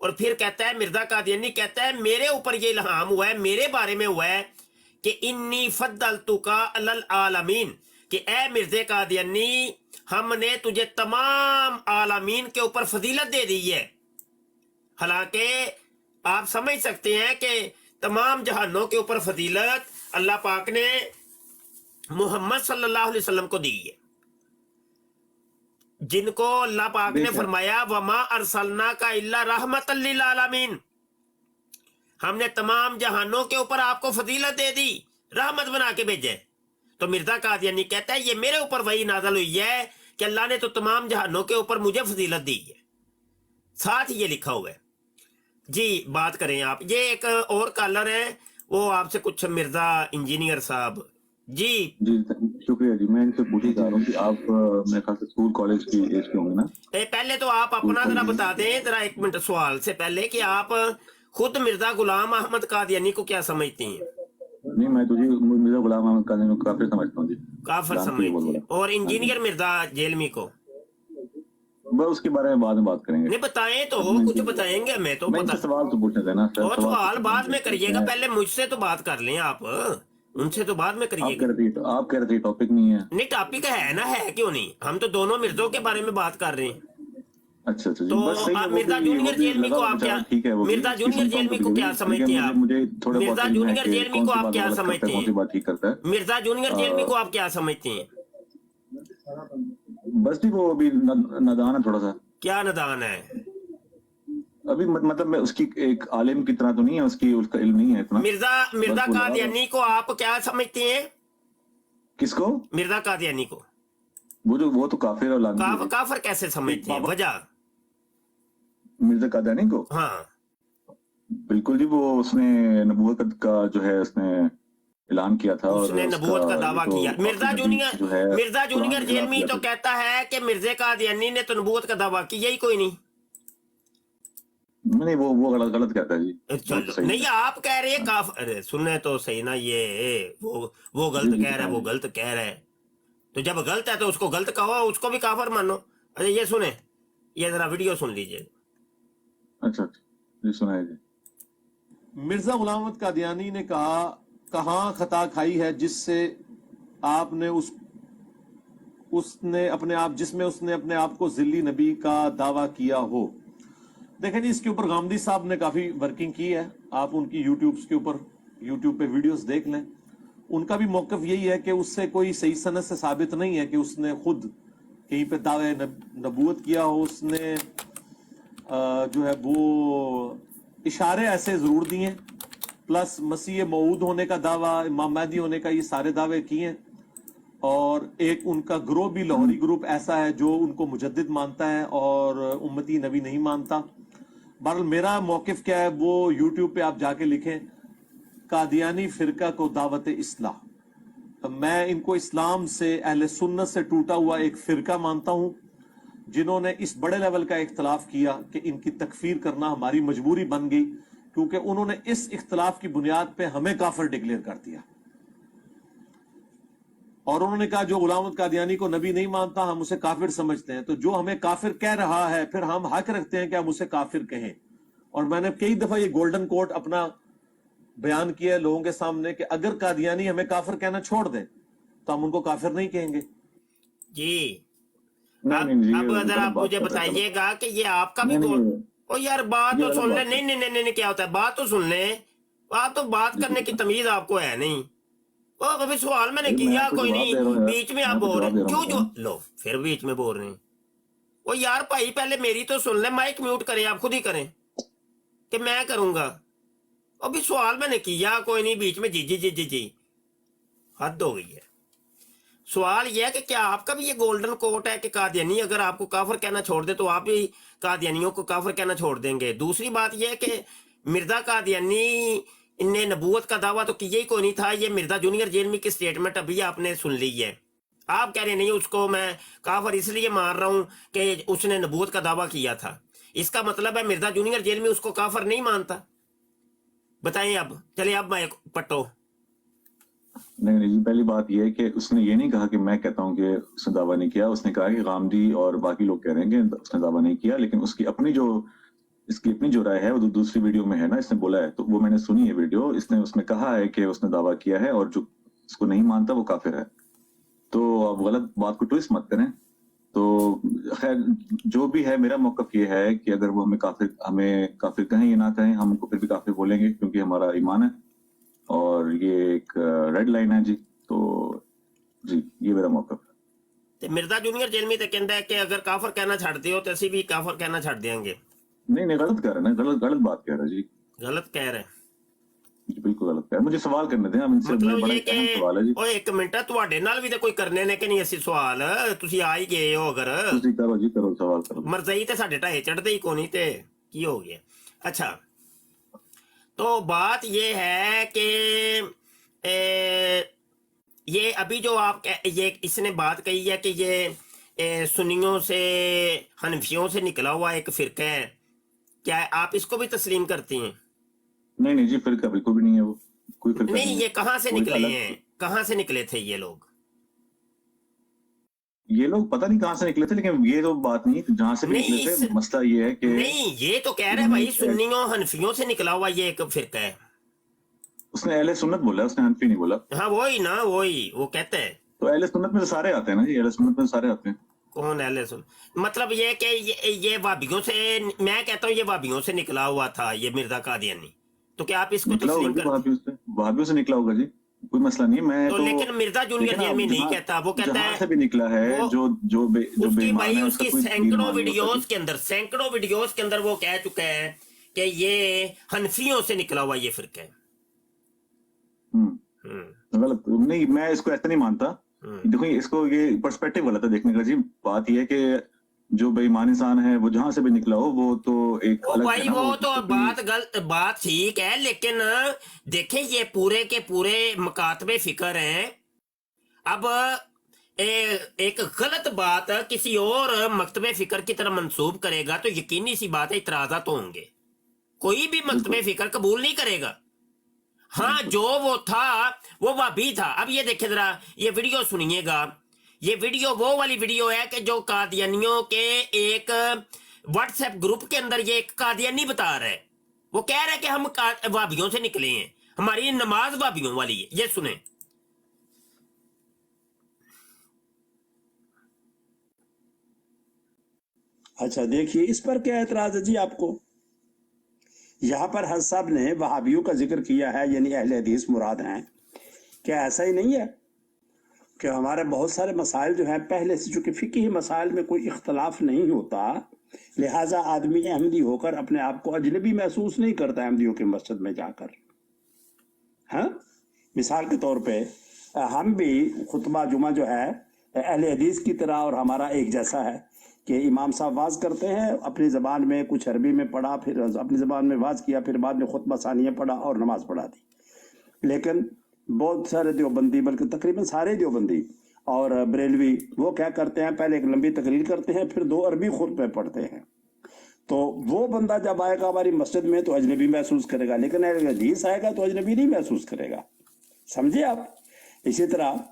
और फिर कहता है, मिर्जा कादियानी कहता है मेरे ऊपर ये इल्हाम हुआ है, मेरे बारे में हुआ है कि इन्नी फद्दलतुका अलल आलमीन, कि ए मिर्जे कादियानी हमने तुझे तमाम आलमीन के ऊपर फजीलत दे दी है। हालांकि आप समझ सकते हैं कि तमाम जहानों के ऊपर फजीलत अल्लाह पाक ने मोहम्मद सल्लल्लाहु अलैहि वसल्लम को दी है, जिनको अल्लाह पाक ने बेशक। फरमाया वमा अरसलना का इल्ला रहमतल लिल आलमीन, हमने तमाम जहानों के ऊपर आपको फजीलत दे दी, रहमत बना के भेजे। तो मिर्जा कादियानी कहता है ये मेरे ऊपर वही नाज़िल हुई है कि अल्लाह ने तो तमाम जहानों के ऊपर मुझे फजीलत दी है, साथ ही ये लिखा हुआ है। जी बात करें आप। ये एक और कॉलर है, वो आपसे कुछ मिर्जा इंजीनियर साहब जी। जी शुक्रिया जी। मैं इनसे पूछना चाह रहा हूँ कि आप मेरे ख्याल से स्कूल कॉलेज की एज के होंगे ना? पहले तो आप अपना जरा बता दें जरा, एक मिनट सवाल से पहले, कि आप खुद मिर्जा गुलाम अहमद कादियानी को क्या समझती हैं? नहीं, मैं तुझे मिर्जा गुलाम अहमद कादियानी को काफिर समझता हूँ जी। काफिर जान के समझती बोल हैं। रहा। और इंजीनियर मिर्जा जेलमी को बस उसके बारे में बाद में बात करेंगे। नहीं बताएं तो, कुछ बताएंगे हमें तो मैं पता। इनसे सवाल तो पूछना देना सर। और सवाल बाद में करिएगा, पहले मुझसे तो बात कर लें आप, उनसे तो बाद में आप करिएगा। कह रहे थे टॉपिक नहीं है। नहीं टॉपिक है ना, है क्यों नहीं, हम तो दोनों मिर्जों के बारे में बात कर रहे हैं। अच्छा जी, तो बस सही है। आप वो मिर्जा भी जूनियर जेलमी को आप लगा क्या, बेचारा, ठीक है वो भी। मिर्जा जूनियर इसकी जेलमी को सुनता क्या भी समझते हैं आप? मुझे थोड़ा मिर्जा बहुत जूनियर है कि जेलमी कौन को सी आप बात क्या गलत करता समझते है, कौन सी हैं? बात ठीक करता है। मिर्जा जूनियर जेलमी को आप क्या समझते हैं? बस जी वो अभी नादान है थोड़ा सा। क्या नदान है? अभी मतलब मैं उसकी एक आलिम की तरह तो नहीं है, उसका इल्म नहीं है इतना। मिर्जा बस वो लगा कादियानी को आप क्या समझते हैं? किसको? मिर्जा कादियानी को वो तो काफिर और लानती है। काफिर कैसे समझते हैं, वजह? मिर्जा कादियानी को हाँ बिल्कुल जी, वो उसने नबूवत का जो है उसने ऐलान किया था, और उसने नबूवत का दावा तो किया। मिर्जा जो जूनियर है मिर्जा कुरान जूनियर के खिलाफ जेलमी किया तो था। कहता है कि मिर्जे कादियानी ने तो नबूवत का दावा किया ही कोई नहीं। नहीं वो गलत कहता है जी। चलो सही नहीं, है। आप कह रहे हैं अरे सुनने तो सही ना, ये वो गलत जी, कह रहा है, वो गलत कह रहा है, तो जब गलत है तो उसको गलत कहो, उसको भी काफिर मानो। अरे ये सुने, ये जरा वीडियो सुन लीजिए। अच्छा जी सुनाइए जी। मिर्जा गुलाम अहमद कादियानी ने कहा, कहाँ खता खाई है जिससे आपने उसने अपने आप जिसमें उसने अपने आप को जिल्ली नबी का दावा किया हो। देखें जी, इसके ऊपर गामदी साहब ने काफी वर्किंग की है, आप उनकी यूट्यूब पे वीडियोस देख लें। उनका भी मौकफ यही है कि उससे कोई सही सनद से साबित नहीं है कि उसने खुद कहीं पे दावे नबूवत किया हो। उसने जो है वो इशारे ऐसे जरूर दिए, प्लस मसीह मऊद होने का दावा, इमाम महदी होने का, ये सारे दावे किए। और एक उनका ग्रुप भी लाहौरी ग्रुप ऐसा है जो उनको मुजद्दिद मानता है और उम्मती नबी नहीं मानता। बहरहाल मेरा मौकिफ क्या है वो यूट्यूब पे आप जाके लिखें, कादियानी फिरका को दावत इस्लाह। मैं इनको इस्लाम से, अहले सुन्नत से टूटा हुआ एक फिरका मानता हूं, जिन्होंने इस बड़े लेवल का इख्तलाफ किया कि इनकी तकफीर करना हमारी मजबूरी बन गई, क्योंकि उन्होंने इस इख्तलाफ की बुनियाद पे हमें काफिर डिक्लेयर कर दिया। और उन्होंने कहा जो गुलाम अहमद कादियानी को नबी नहीं मानता हम उसे काफिर समझते हैं। तो जो हमें काफिर कह रहा है, फिर हम हक रखते हैं कि हम उसे काफिर कहें। और मैंने कई दफा ये गोल्डन कोट अपना बयान किया है लोगों के सामने कि अगर कादियानी हमें काफिर कहना छोड़ दे तो हम उनको काफिर नहीं कहेंगे। जी नहीं जी, अब ये अगर आप बात मुझे कर रहे हैं। बताइएगा कि ये आपका भी नहीं, गोल। नहीं, ओ यार बात ये तो अलग सुन ले। बात है। नहीं क्या होता है, बात तो सुन ले। बात तो बात करने की तमीज आपको है नहीं। ओ अभी सवाल मैंने मैं किया, आपको कोई जवाब नहीं, दे रहा हूँ यार। बीच में आप मैं आपको बोल रहे जवाब दे रहा क्यों हूँ। जो लो फिर बीच में बोल रहे हैं। ओ यार भाई पहले मेरी तो सुन ले, माइक म्यूट करें, आप खुद ही करें कि मैं करूंगा। अभी सवाल मैंने किया, कोई नहीं, बीच में जी हद हो गई है। सवाल यह है कि क्या आपका भी ये गोल्डन कोट है कि कादियानी अगर आपको काफिर कहना छोड़ दे तो आप भी कादियानियों को काफिर कहना छोड़ देंगे? दूसरी बात यह है कि मिर्जा कादियानी इनने नबूवत का दावा तो किया ही कोई नहीं था। ये मिर्जा जूनियर जेलमी की स्टेटमेंट अभी आपने सुन ली है। आप कह रहे नहीं उसको मैं काफर इसलिए मार रहा हूं कि उसने नबूवत का दावा किया था। इसका मतलब है मिर्जा जूनियर जेलमी उसको काफर नहीं मानता। बताएं अब, चलिए अब मैं पट्टो। नहीं नहीं जी, पहली बात यह है कि उसने ये नहीं कहा कि मैं कहता हूं कि उसने दावा नहीं किया। उसने कहा कि गामदी और बाकी लोग कह रहे हैं कि उसने दावा नहीं किया, लेकिन इसकी अपनी जो राय है वो दूसरी वीडियो में है ना, इसने बोला है, तो वो मैंने सुनी है वीडियो। इसने उसमें कहा है कि उसने दावा किया है और जो इसको नहीं मानता वो काफिर है। तो अब गलत बात को ट्विस्ट मत करें। तो खैर जो भी है, मेरा मौकफ ये है कि अगर वो हमें काफिर कहें या ना कहें, हम उनको फिर भी काफिर बोलेंगे क्योंकि हमारा ईमान है और ये एक रेड लाइन है जी। तो जी ये मेरा मौकफ है। ਤੇ ਮਿਰਜ਼ਾ ਜੂਨੀਅਰ ਜੇਲਮੀ ਤੇ ਕਹਿੰਦਾ ਹੈ ਕਿ ਅਗਰ ਕਾਫਰ ਕਹਿਣਾ ਛੱਡਦੇ ਹੋ ਤੇ ਅਸੀਂ ਵੀ ਕਾਫਰ ਕਹਿਣਾ ਛੱਡ ਦੇਾਂਗੇ। नहीं गलत कह रहे हैं ना, गलत बात कह रहा है जी। गलत कह रहे जी बिल्कुल गलत कह रहे हैं। मुझे सवाल करने दें, अब इनसे मतलब बड़ा ये एक अहम सवाल है जी। कि ओए एक मिनट ਤੁਹਾਡੇ ਨਾਲ ਵੀ ਤਾਂ ਕੋਈ ਕਰਨੇ ਨੇ ਕਿ ਨਹੀਂ ਅਸੀਂ ਸਵਾਲ ਤੁਸੀਂ ਆ ਹੀ ਗਏ ਹੋ ਅਗਰ ਤੁਸੀਂ करो जी, करो सवाल करो। ਮਰਜ਼ਈ ਤੇ ਸਾਡੇ ਢਾਹੇ ਚੜਦੇ ਹੀ ਕੋਨੀ ਤੇ ਕੀ ਹੋ ਗਿਆ। अच्छा तो बात ये है कि ये अभी जो आप ये इसने बात कही है कि ये सुन्नियों से हनफियों से निकला हुआ एक फिरका है, क्या आप इसको भी तस्लीम करती हैं? नहीं जी, फिरका बिल्कुल भी नहीं है वो, कोई फिरका नहीं, ये कहाँ से कोई निकले अलग- हैं, कहाँ से निकले थे ये लोग? ये लोग पता नहीं कहाँ से निकले थे, लेकिन ये तो बात नहीं है जहाँ से भी नहीं, निकले थे। मसला ये है कि नहीं, ये तो कह रहे हैं भाई सुन्नियों हनफियों से निकला हुआ ये एक फिरका है। उसने अहले सुन्नत बोला, उसने हनफी नहीं बोला। हाँ वही ना, वही वो कहते हैं। तो अहले सुन्नत में तो सारे आते हैं ना जी, अहले सुन्नत में तो सारे आते हैं। कौन अहले सुन, मतलब ये कि ये वाबियों से, मैं कहता हूँ ये वाबियों से निकला हुआ था ये मिर्जा कादियानी, तो क्या आप इसको निकला तस्लीम होगा जी, करते? वहाबियों से निकला होगा जी, कोई मसला नहीं है। मैं तो तो लेकिन मिर्जा जूनियर लेकिन जेलमी आप नहीं जहाँ- कहता, वो कहता जहाँ है से भी निकला है, वो- जो उसकी बेईमान भाई है, उसकी उसका कोई दीन सैकड़ों मान नहीं होता वीडियोस जी। के अंदर वो कह चुका है कि ये हनफियों से निकला हुआ ये फिरका है। गलत नहीं, मैं इसको ऐसा नहीं मानता। देखो इसको ये पर्सपेक्टिव गलत है देखने का जी। बात ये है कि जो बेईमान इंसान है वो जहां से भी निकला हो वो तो एक ओ अलग भाई है ना, वो तो कोई- बात गलत, बात ठीक है, लेकिन देखें ये पूरे के पूरे मकातबे फिक्र हैं। अब एक गलत बात किसी और मकतबे फिक्र की तरफ मंसूब करेगा तो यकीनी सी बात है इतराजा तो होंगे, कोई भी मकतबे फिक्र कबूल नहीं करेगा। हाँ जो वो था वो वहाबी था। अब ये देखे जरा, ये वीडियो सुनिएगा, ये वीडियो वो वाली वीडियो है कि जो कादियानियों के एक व्हाट्सएप ग्रुप के अंदर ये एक कादियानी बता रहा है, वो कह रहा है कि हम वहाबियों से निकले हैं, हमारी नमाज वहाबियों वाली है। ये सुने। अच्छा देखिए इस पर क्या एतराज है जी आपको। यहाँ पर हज साहब ने वहाबियों का जिक्र किया है, यानी अहले हदीस मुराद हैं। क्या ऐसा ही नहीं है कि हमारे बहुत सारे मसाइल जो हैं पहले से, चूंकि फिकी मसाइल में कोई इख्तलाफ नहीं होता, लिहाजा आदमी अहमदी होकर अपने आप को अजनबी महसूस नहीं करता अहमदियों के मस्जिद में जाकर। हाँ, मिसाल के तौर पे हम भी खुतबा जुमा जो है अहले हदीस की तरह और हमारा एक जैसा है कि इमाम साहब वाज करते हैं अपनी ज़बान में, कुछ अरबी में पढ़ा, फिर अपनी ज़बान में वाज किया, फिर बाद में खुतबा सानिया पढ़ा और नमाज पढ़ा दी। लेकिन बहुत सारे देवबंदी, बल्कि तकरीबन सारे देवबंदी और बरेलवी वो क्या करते हैं, पहले एक लंबी तकरीर करते हैं, फिर 2 अरबी खुतबे पढ़ते हैं। तो वो बंदा जब आएगा हमारी मस्जिद में तो अजनबी महसूस करेगा, लेकिन अगर हदीस आएगा तो अजनबी नहीं महसूस करेगा। समझे आप? इसी तरह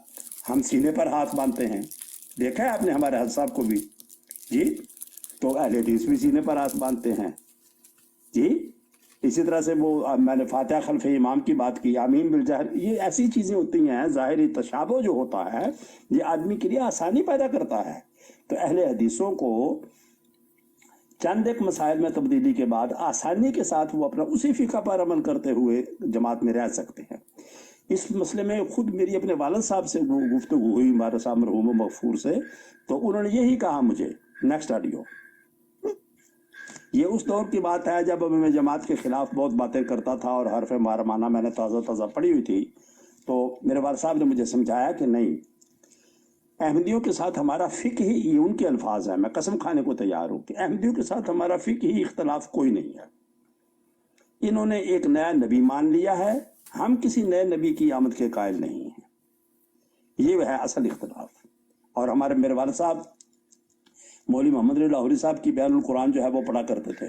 हम सीने पर हाथ बांधते हैं, देखा है आपने हमारे हज साहब को भी जी, तो अहले हदीस भी सीने पर हाथ बांधते हैं जी। इसी तरह से वो मैंने फातिहा खल्फे इमाम की बात की, आमीन बिल जाहिर, ये ऐसी चीजें होती हैं। ज़ाहिरी तशाबो जो होता है ये आदमी के लिए आसानी पैदा करता है। तो अहले हदीसों को चंद एक मसाइल में तब्दीली के बाद आसानी के साथ वो अपना उसी फ़िक़्ह पर अमल करते हुए जमात में रह सकते हैं। इस मसले में खुद मेरी अपने वालिद साहब से गुफ्तगू हुई, हमारे साहब मरहूम मगफूर से, तो उन्होंने यही कहा मुझे। नेक्स्ट ऑडियो, ये उस दौर की बात है जब मैं जमात के खिलाफ बहुत बातें करता था और हरफ मारमाना मैंने ताज़ा पढ़ी हुई थी। तो मेरे वालिद साहब ने मुझे समझाया कि नहीं, अहमदियों के साथ हमारा फ़िक़्ह ही, ये उनके अल्फाज हैं, मैं कसम खाने को तैयार हूँ कि अहमदियों के साथ हमारा फ़िक़्ह ही इख्तलाफ कोई नहीं है। इन्होंने एक नया नबी मान लिया है, हम किसी नए नबी की आमद के कायल नहीं हैं। ये है असल इख्तिलाफ। और हमारे मेरे वालिद साहब मौलवी मोहम्मद रज़ी लाहौरी साहब की बयानुल कुरान जो है वो पढ़ा करते थे,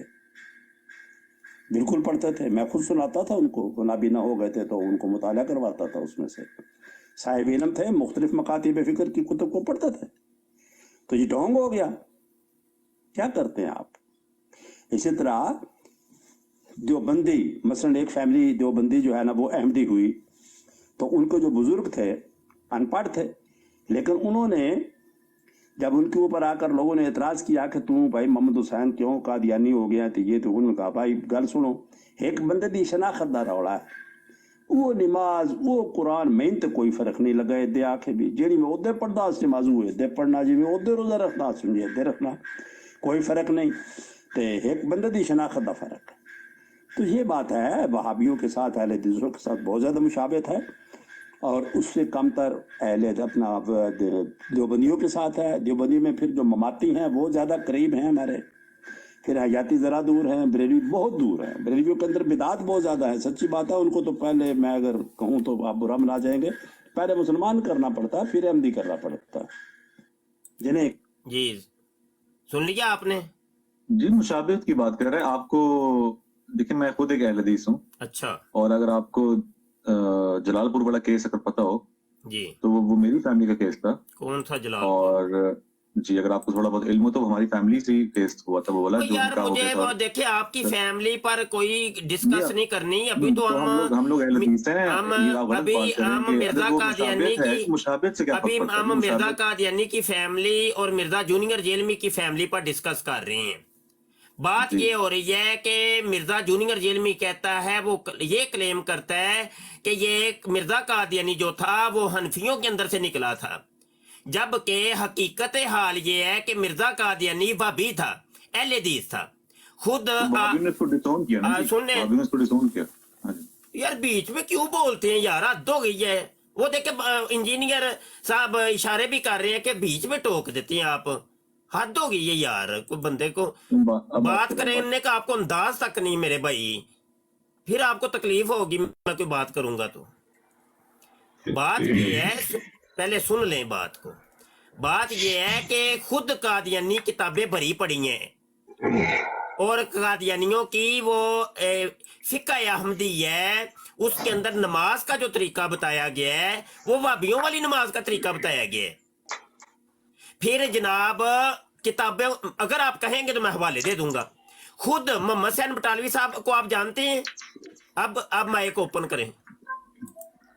बिल्कुल पढ़ते थे। मैं खुद सुनाता था उनको, वो नाबीना हो गए थे तो उनको मुताला करवाता था, उसमें से साहिब इल्म थे, मुख्तलिफ मकातिब फ़िक्र की कुतुब को पढ़ते थे। तो ये ढोंग हो गया, क्या करते हैं आप। इसी तरह देवबंदी, मसलन एक फैमिली देवबंदी जो है ना वो अहमदी हुई, तो उनको जो बुजुर्ग थे अनपढ़ थे, लेकिन उन्होंने जब उनके ऊपर आकर लोगों ने एतराज किया कि तू भाई मोहम्मद हुसैन क्यों कादियानी हो गया, तो ये तो उन्होंने कहा भाई गल सुनो, एक बंदे दी शनाख्त दा रौला है, वो नमाज वो कुरान में तो कोई फर्क नहीं लगा दे आखे भी जेड़ी मैं ओदे पढ़दा नमाज हुए दे पढ़ना, जी मैं ओदे रोजा रखना समझे दे रखना, कोई फर्क नहीं, तो एक बंदे दी शनाख्त दा फर्क। तो ये बात है, वहाबियों के साथ अहले हदीसों के साथ बहुत ज़्यादा मुशाबहत है, और उससे कमतर अहले अपना देवबंदियों के साथ है। देवबंदी में फिर जो ममाती हैं वो ज़्यादा करीब हैं हमारे, फिर हयाती ज़रा दूर हैं, बरेलवी बहुत दूर हैं। बरेलवियों के अंदर बिदात बहुत ज़्यादा है, सच्ची बात है। उनको तो पहले मैं अगर कहूँ तो आप बुरा मना जाएंगे, पहले मुसलमान करना पड़ता, फिर अहमदी करना पड़ता। जिन्हें जी सुन लिया आपने। जी मुशाबिहत की बात कर रहे हैं आपको। देखिए मैं खुद एक अहले हदीस हूँ, अच्छा और अगर आपको जलालपुर वाला केस अगर पता हो जी, तो वो मेरी फैमिली का केस था। कौन सा जलाल? और जी अगर आपको थोड़ा बहुत इल्म हो तो वो हमारी फैमिली से ही केस हुआ था वो वाला, जो यार उनका हो मुझे गया वो था। देखिए आपकी फैमिली पर कोई डिस्कस नहीं करनी अभी, तो हम लोग अहले हदीस हैं, हम ये आप गलत अभी बात कर रहे हैं हम कि मिर्जा अगर वो कादियानी मुशाबिहत है, की मुशाबिहत से क्या अभी फर्क पड़ता है? हम मिर्जा मुशाबिहत कादियानी की फैमिली और मिर्जा जूनियर जेलमी की फैमिली पर डिस्कस कर रहे हैं। बात जी। ये हो रही है कि मिर्जा जूनियर जेलमी कहता है, वो ये क्लेम करता है कि ये मिर्जा कादियानी जो था वो हनफियों के अंदर से निकला था, जबकि हकीकत हाल ये है कि मिर्जा कादियानी भाभी था, अहले हदीस था खुद। भाभी ने इसको डिसोन किया ना जी, सुनने भाभी ने इसको डिसोन किया। हाँ जी। यार बीच में क्यों बोलते हैं यार, हद हो गई है। वो देखे इंजीनियर साहब इशारे भी कर रहे हैं कि बीच में टोक देते हैं आप, हद हो गई है यार। कोई बंदे को बात करने का आपको अंदाज तक नहीं मेरे भाई, फिर आपको तकलीफ होगी मैं कोई बात करूंगा तो। बात ये है, पहले सुन लें बात को। बात ये है कि खुद कादियानी किताबें भरी पड़ी हैं, और कादियानियों की वो फिक्र अहमदी है, उसके अंदर नमाज का जो तरीका बताया गया है वो वाबियों वाली नमाज का तरीका बताया गया है। फिर जनाब किताबें अगर आप कहेंगे तो मैं हवाले दे दूंगा। खुद मोहम्मद हुसैन बटालवी साहब को आप जानते हैं? अब माइक ओपन करें।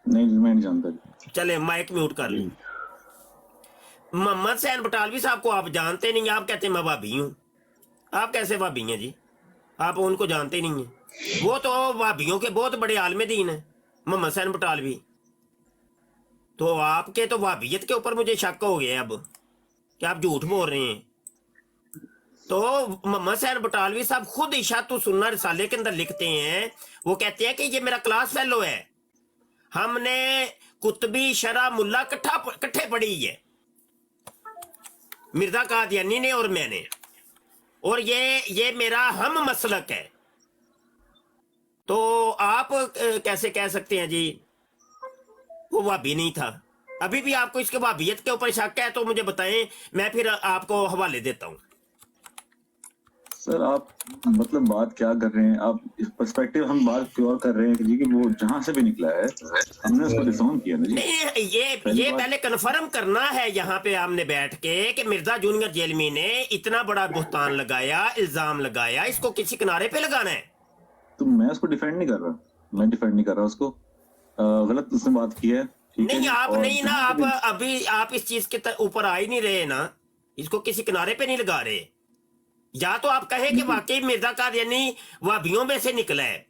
नहीं मैं नहीं जानता। चले माइक म्यूट कर लें। मोहम्मद हुसैन बटालवी साहब को आप जानते नहीं, आप कहते हैं मैं भाभी हूं। आप कैसे भाभी हैं जी? आप उनको जानते ही नहीं है। वो तो भाभियों के बहुत बड़े आलिम दीन है मोहम्मद हुसैन बटालवी। तो आपके तो भाभियत के ऊपर मुझे शक हो गया अब कि आप झूठ बोल रहे हैं। तो मोहम्मद हुसैन बटालवी साहब खुद इशातु सुन्ना रिसाले के अंदर लिखते हैं, वो कहते हैं कि ये मेरा क्लास फेलो है, हमने कुतबी शरा मुल्ला इकट्ठे पढ़ी है, मिर्जा कादियानी ने और मैंने, और ये मेरा हम मसलक है। तो आप कैसे कह सकते हैं जी वो वाबी नहीं था? अभी भी आपको इसके वाबियत के ऊपर शक है तो मुझे बताएं, मैं फिर आपको हवाले देता हूं। सर आप मतलब बात क्या कर रहे हैं आप? इस पर्सपेक्टिव हम बात क्यों कर रहे हैं कि जी कि वो जहां से भी निकला है हमने उसको डिसोन किया ना जी। नहीं, ये पहले कन्फर्म करना है यहाँ पे हमने बैठ के कि मिर्जा जूनियर जेलमी ने इतना बड़ा बुहतान लगाया, इल्जाम लगाया, इसको किसी किनारे पे लगाना है। तो मैं उसको डिफेंड नहीं कर रहा, मैं डिफेंड नहीं कर रहा उसको, गलत उसने बात की है। नहीं आप नहीं ना, आप अभी आप इस चीज के ऊपर आ ही नहीं रहे ना, इसको किसी किनारे पे नहीं लगा रहे। या तो आप कहें कि वाकई मिर्जा कादियानी वाबियों में से निकला है,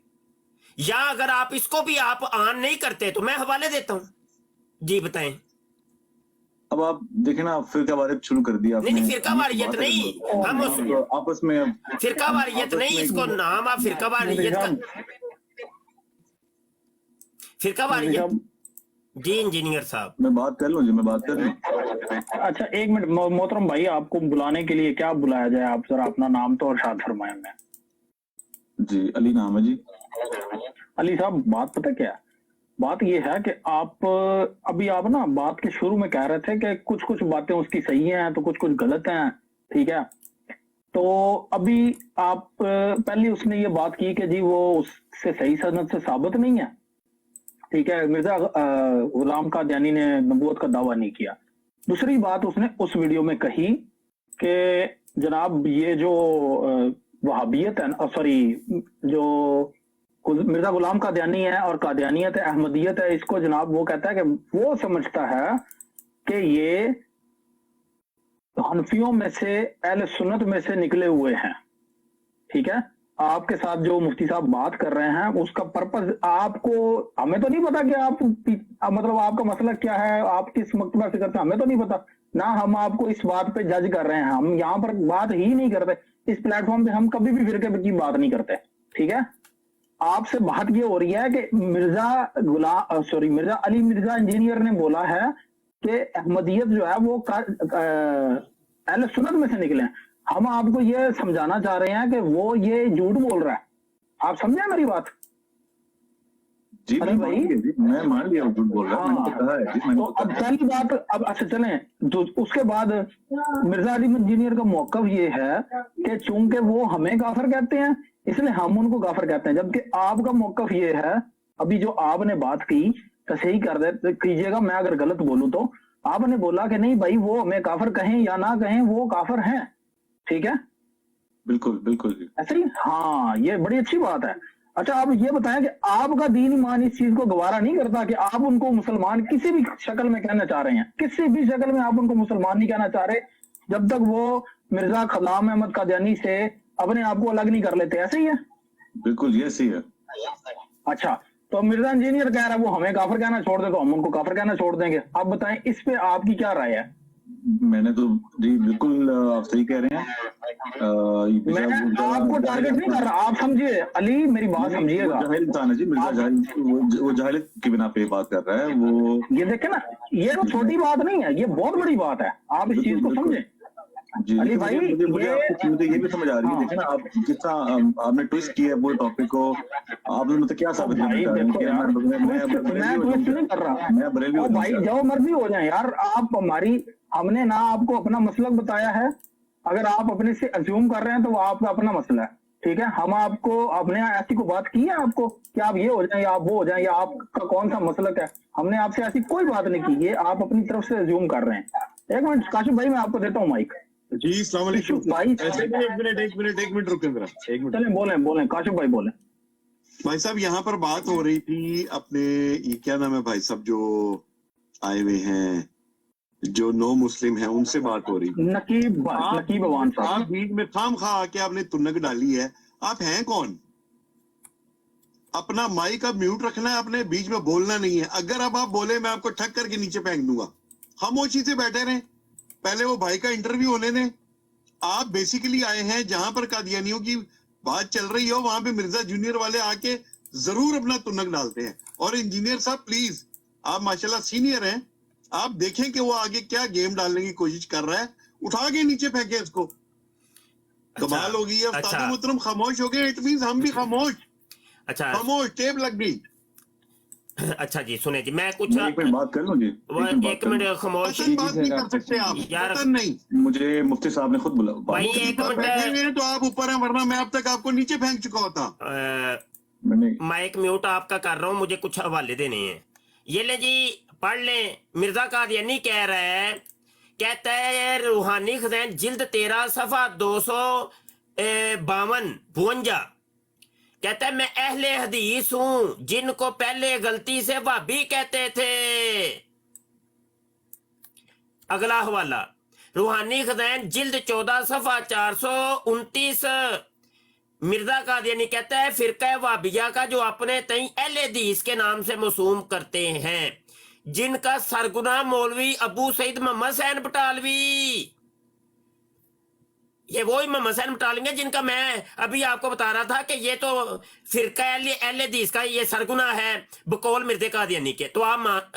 या अगर आप इसको भी आप आन नहीं करते तो मैं हवाले देता हूं। जी बताएं। अब आप देखें ना, आप फिरका वारियत शुरू कर दिया आपने। नहीं फिरका वारियत नहीं, हम आपस में फिरका वारियत नहीं, इसको नाम आप फिरका वारियत का, फिरका वारियत। जी इंजीनियर साहब मैं बात कर लूं जी, मैं बात कर लूं। अच्छा एक मिनट मोहतरम भाई, आपको बुलाने के लिए क्या बुलाया जाए? आप जरा अपना नाम तो और शाद फरमाएं। मैं जी अली नाम है जी। अली साहब बात पता क्या है? बात ये है कि आप अभी आप ना बात के शुरू में कह रहे थे कि कुछ कुछ बातें उसकी सही हैं तो कुछ कुछ गलत हैं, ठीक है? तो अभी आप पहले उसने ये बात की कि जी वो उससे सही सनद से साबित नहीं है, ठीक है? मिर्जा गुलाम कादियानी ने नबूवत का दावा नहीं किया। दूसरी बात उसने उस वीडियो में कही कि जनाब ये जो वहाबियत है, सॉरी, जो मिर्जा गुलाम कादियानी है और कादियानियत है, अहमदियत है, इसको जनाब वो कहता है कि वो समझता है कि ये हनफियों में से, अहले सुन्नत में से निकले हुए हैं, ठीक है? आपके साथ जो मुफ्ती साहब बात कर रहे हैं उसका पर्पस आपको, हमें तो नहीं पता कि आप मतलब आपका मसला क्या है, आप किस मकतबा से करते हैं, हमें तो नहीं पता ना। हम आपको इस बात पे जज कर रहे हैं, हम यहाँ पर बात ही नहीं करते, इस प्लेटफॉर्म पे हम कभी भी फिरके की बात नहीं करते, ठीक है? आपसे बात ये हो रही है कि मिर्जा अली मिर्जा इंजीनियर ने बोला है कि अहमदियत जो है वो अहले सुन्नत में से निकले हैं। हम आपको ये समझाना चाह रहे हैं कि वो ये झूठ बोल रहा है। आप समझे मेरी बात? जी अरे मैं भाई, मान लिया जी, मैं मान लिया वो झूठ बोल रहा है, मैंने तो कहा है जी, मैंने तो तो अब कहा है। पहली बात, अब अच्छा चलें तो उसके बाद मिर्जा अली इंजीनियर का मौकफ ये है कि चूंकि वो हमें काफिर कहते हैं इसलिए हम उनको काफिर कहते हैं, जबकि आपका मौकफ ये है, अभी जो आपने बात की तो सही कर दे कीजिएगा, मैं अगर गलत बोलूं तो, आपने बोला कि नहीं भाई वो हमें काफिर कहें या ना कहें वो काफिर हैं, ठीक है? बिल्कुल बिल्कुल जी। ऐसे ही, हाँ, ये बड़ी अच्छी बात है। अच्छा आप ये बताएं कि आपका दीन ईमान इस चीज को गवारा नहीं करता कि आप उनको मुसलमान किसी भी शक्ल में कहना चाह रहे हैं, किसी भी शक्ल में आप उनको मुसलमान नहीं कहना चाह रहे जब तक वो मिर्जा गुलाम अहमद कादियानी से अपने आप को अलग नहीं कर लेते, ऐसे ही है? बिल्कुल ये सही है। अच्छा, तो मिर्जा इंजीनियर कह रहा है वो हमें काफिर कहना छोड़ दे तो हम उनको काफिर कहना छोड़ देंगे। आप बताएं इस पे आपकी क्या राय है? मैंने तो जी बिल्कुल आप सही कह रहे हैं। मैं आपको टारगेट नहीं कर रहा, आप समझिए अली, मेरी बात समझिएगा। वो जाहिल इंसान है जी, मिर्जा जाहिल, वो जाहिल की बिना पे बात कर रहा है वो। ये देखे ना, ये तो छोटी बात नहीं है, ये बहुत बड़ी बात है, आप इस चीज को समझें। जी अली भाई, मुझे आपकी मुझे ये भी समझ आ रही है, देखिए ना आप कितना आपने ट्विस्ट किया है पूरे टॉपिक को, आपने मतलब क्या साबित करना भाई चाह रहे हैं देखो कि यार, मैं ट्विस्ट नहीं कर रहा, मैं बरेली ओ भाई जो मर्जी हो जाए यार, आप हमारी, हमने ना आपको अपना मसलक बताया है, अगर आप अपने से अज्यूम कर रहे हैं तो वो आपका अपना मसला है, ठीक है? हम आपको अपने ऐसी को बात की है आपको कि आप ये हो जाए या आप वो हो जाए या आपका कौन सा मसलक है, हमने आपसे ऐसी कोई बात नहीं की, ये आप अपनी तरफ से अज्यूम कर रहे हैं। एक मिनट काशिफ भाई, मैं आपको देता हूँ माइक जी। अस्सलाम वालेकुम भाई। एक मिनट रुकें जरा, एक मिनट। चलें, बोलें काशिफ भाई बोलें। भाई साहब यहाँ पर बात हो रही थी अपने, ये क्या नाम है भाई साहब जो आए हुए हैं, जो नो मुस्लिम है, उनसे बात हो रही थी। नकीब अवान साहब, आप बीच में खाम खा के आपने तुनक डाली है, आप हैं कौन? अपना माइक अब म्यूट रखना है, अपने बीच में बोलना नहीं है। अगर अब आप बोले मैं आपको ठक करके नीचे फेंक दूंगा। खामोशी से बैठे रहे, पहले वो भाई का इंटरव्यू होने दें। आप बेसिकली आए हैं जहां पर कादियानियों की बात चल रही हो, वहां पे मिर्जा जूनियर वाले आके जरूर अपना तुनक डालते हैं। और इंजीनियर साहब प्लीज, आप माशाल्लाह सीनियर हैं, आप देखें कि वो आगे क्या गेम डालने की कोशिश कर रहा है, उठा के नीचे फेंके उसको। कमाल हो गई है। उस्ताद मोहतरम खामोश हो गए, इट मींस हम भी खामोश। अच्छा खामोश, टेप लग गई। अच्छा जी, सुने जी, मैं कुछ मैं एक मिनट बात कर लूं जी, एक मिनट खामोश पतन बात नहीं कर सकते आप, यार। पतन नहीं। मुझे मुफ्ती साहब ने खुद बोला भाई बात- एक आप बैठे हुए मिनट, हैं तो आप ऊपर हैं, वरना मैं अब तक आपको नीचे फेंक चुका होता। मैंने माइक म्यूट आपका कर रहा हूं, मुझे कुछ हवाले देने हैं। ये ले जी, पढ़ लें। मिर्जा कादियानी कह रहा है, कहता है रूहानी खज़ैन जिल्द 13 सफा 252, कहता है मैं अहले हदीस हूं जिनको पहले गलती से वहाबी कहते थे। अगला हवाला, रूहानी खज़ैन जिल्द 14 सफा 429, मिर्जा कादियानी कहता है फिरका वहाबिया का जो अपने तई अहले हदीस के नाम से मौसूम करते हैं, जिनका सरगुना मौलवी अबू सईद मोहम्मद हुसैन बटालवी, ये वही मोहम्मद हुसैन बटालवी है जिनका मैं अभी आपको बता रहा था कि ये तो फिरका अहले हदीस का ये सरगुना है बकौल मिर्जा कादियानी के। तो आप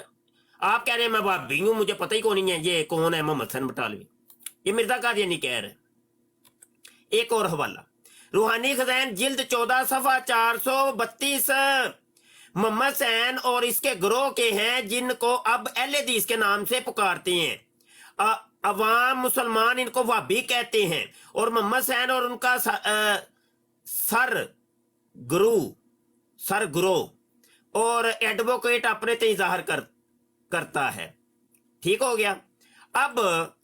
कह रहे हैं मैं वहाबी हूं, मुझे पता ही कौन नहीं है ये कौन है मोहम्मद हुसैन बटालवी, ये मिर्जा कादियानी कह रहे हैं। एक और हवाला, रूहानी खज़ाइन जिल्द 14 सफ़ा 432। मोहम्मद सैन और इसके ग्रोह के हैं जिनको अब अहले हदीस के नाम से पुकारते हैं। अवाम मुसलमान इनको वहाबी कहते हैं। और मोहम्मद सैन और उनका सर ग्रोह और एडवोकेट अपने ते इज़हार करता है। ठीक हो गया। अब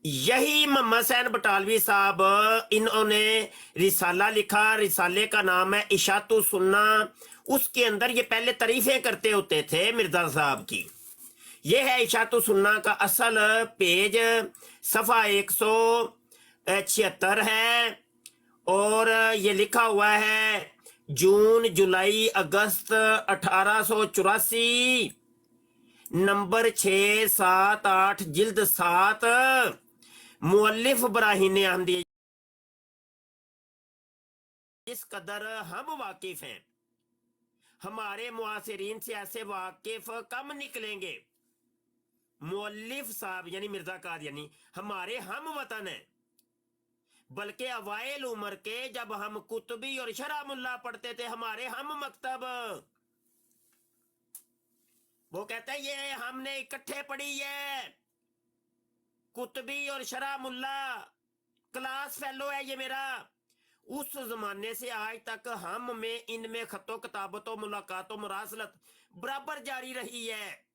यही मोहम्मद सैन बटालवी साहब इन्होंने रिसाला लिखा, रिसाले का नाम है इशातु सुन्ना। उसके अंदर ये पहले तारीफें करते होते थे मिर्जा साहब की। ये है इशातु सुन्ना का असल पेज, सफ़ा 176 है और ये लिखा हुआ है जून जुलाई अगस्त 1884, नंबर 6, 7, 8, जिल्द 7। मुअल्लिफ ब्राहीन अहमदी। इस कदर हम वाकिफ हैं, हमारे मुआसिरीन से ऐसे वाकिफ कम निकलेंगे। मुअल्लिफ साहब यानी मिर्जा कादियानी हमारे हम वतन है, बल्कि अवाइल उम्र के जब हम कुतुबी और शरह मुल्ला पढ़ते थे हमारे हम मकतब, वो कहते हैं ये हमने इकट्ठे पढ़ी है, कुतुबी और शरह मुल्ला क्लास फेलो है ये मेरा। उस जमाने से आज तक हम में इनमें खतो किताबतों मुलाकातों मुरासलत बराबर जारी रही है।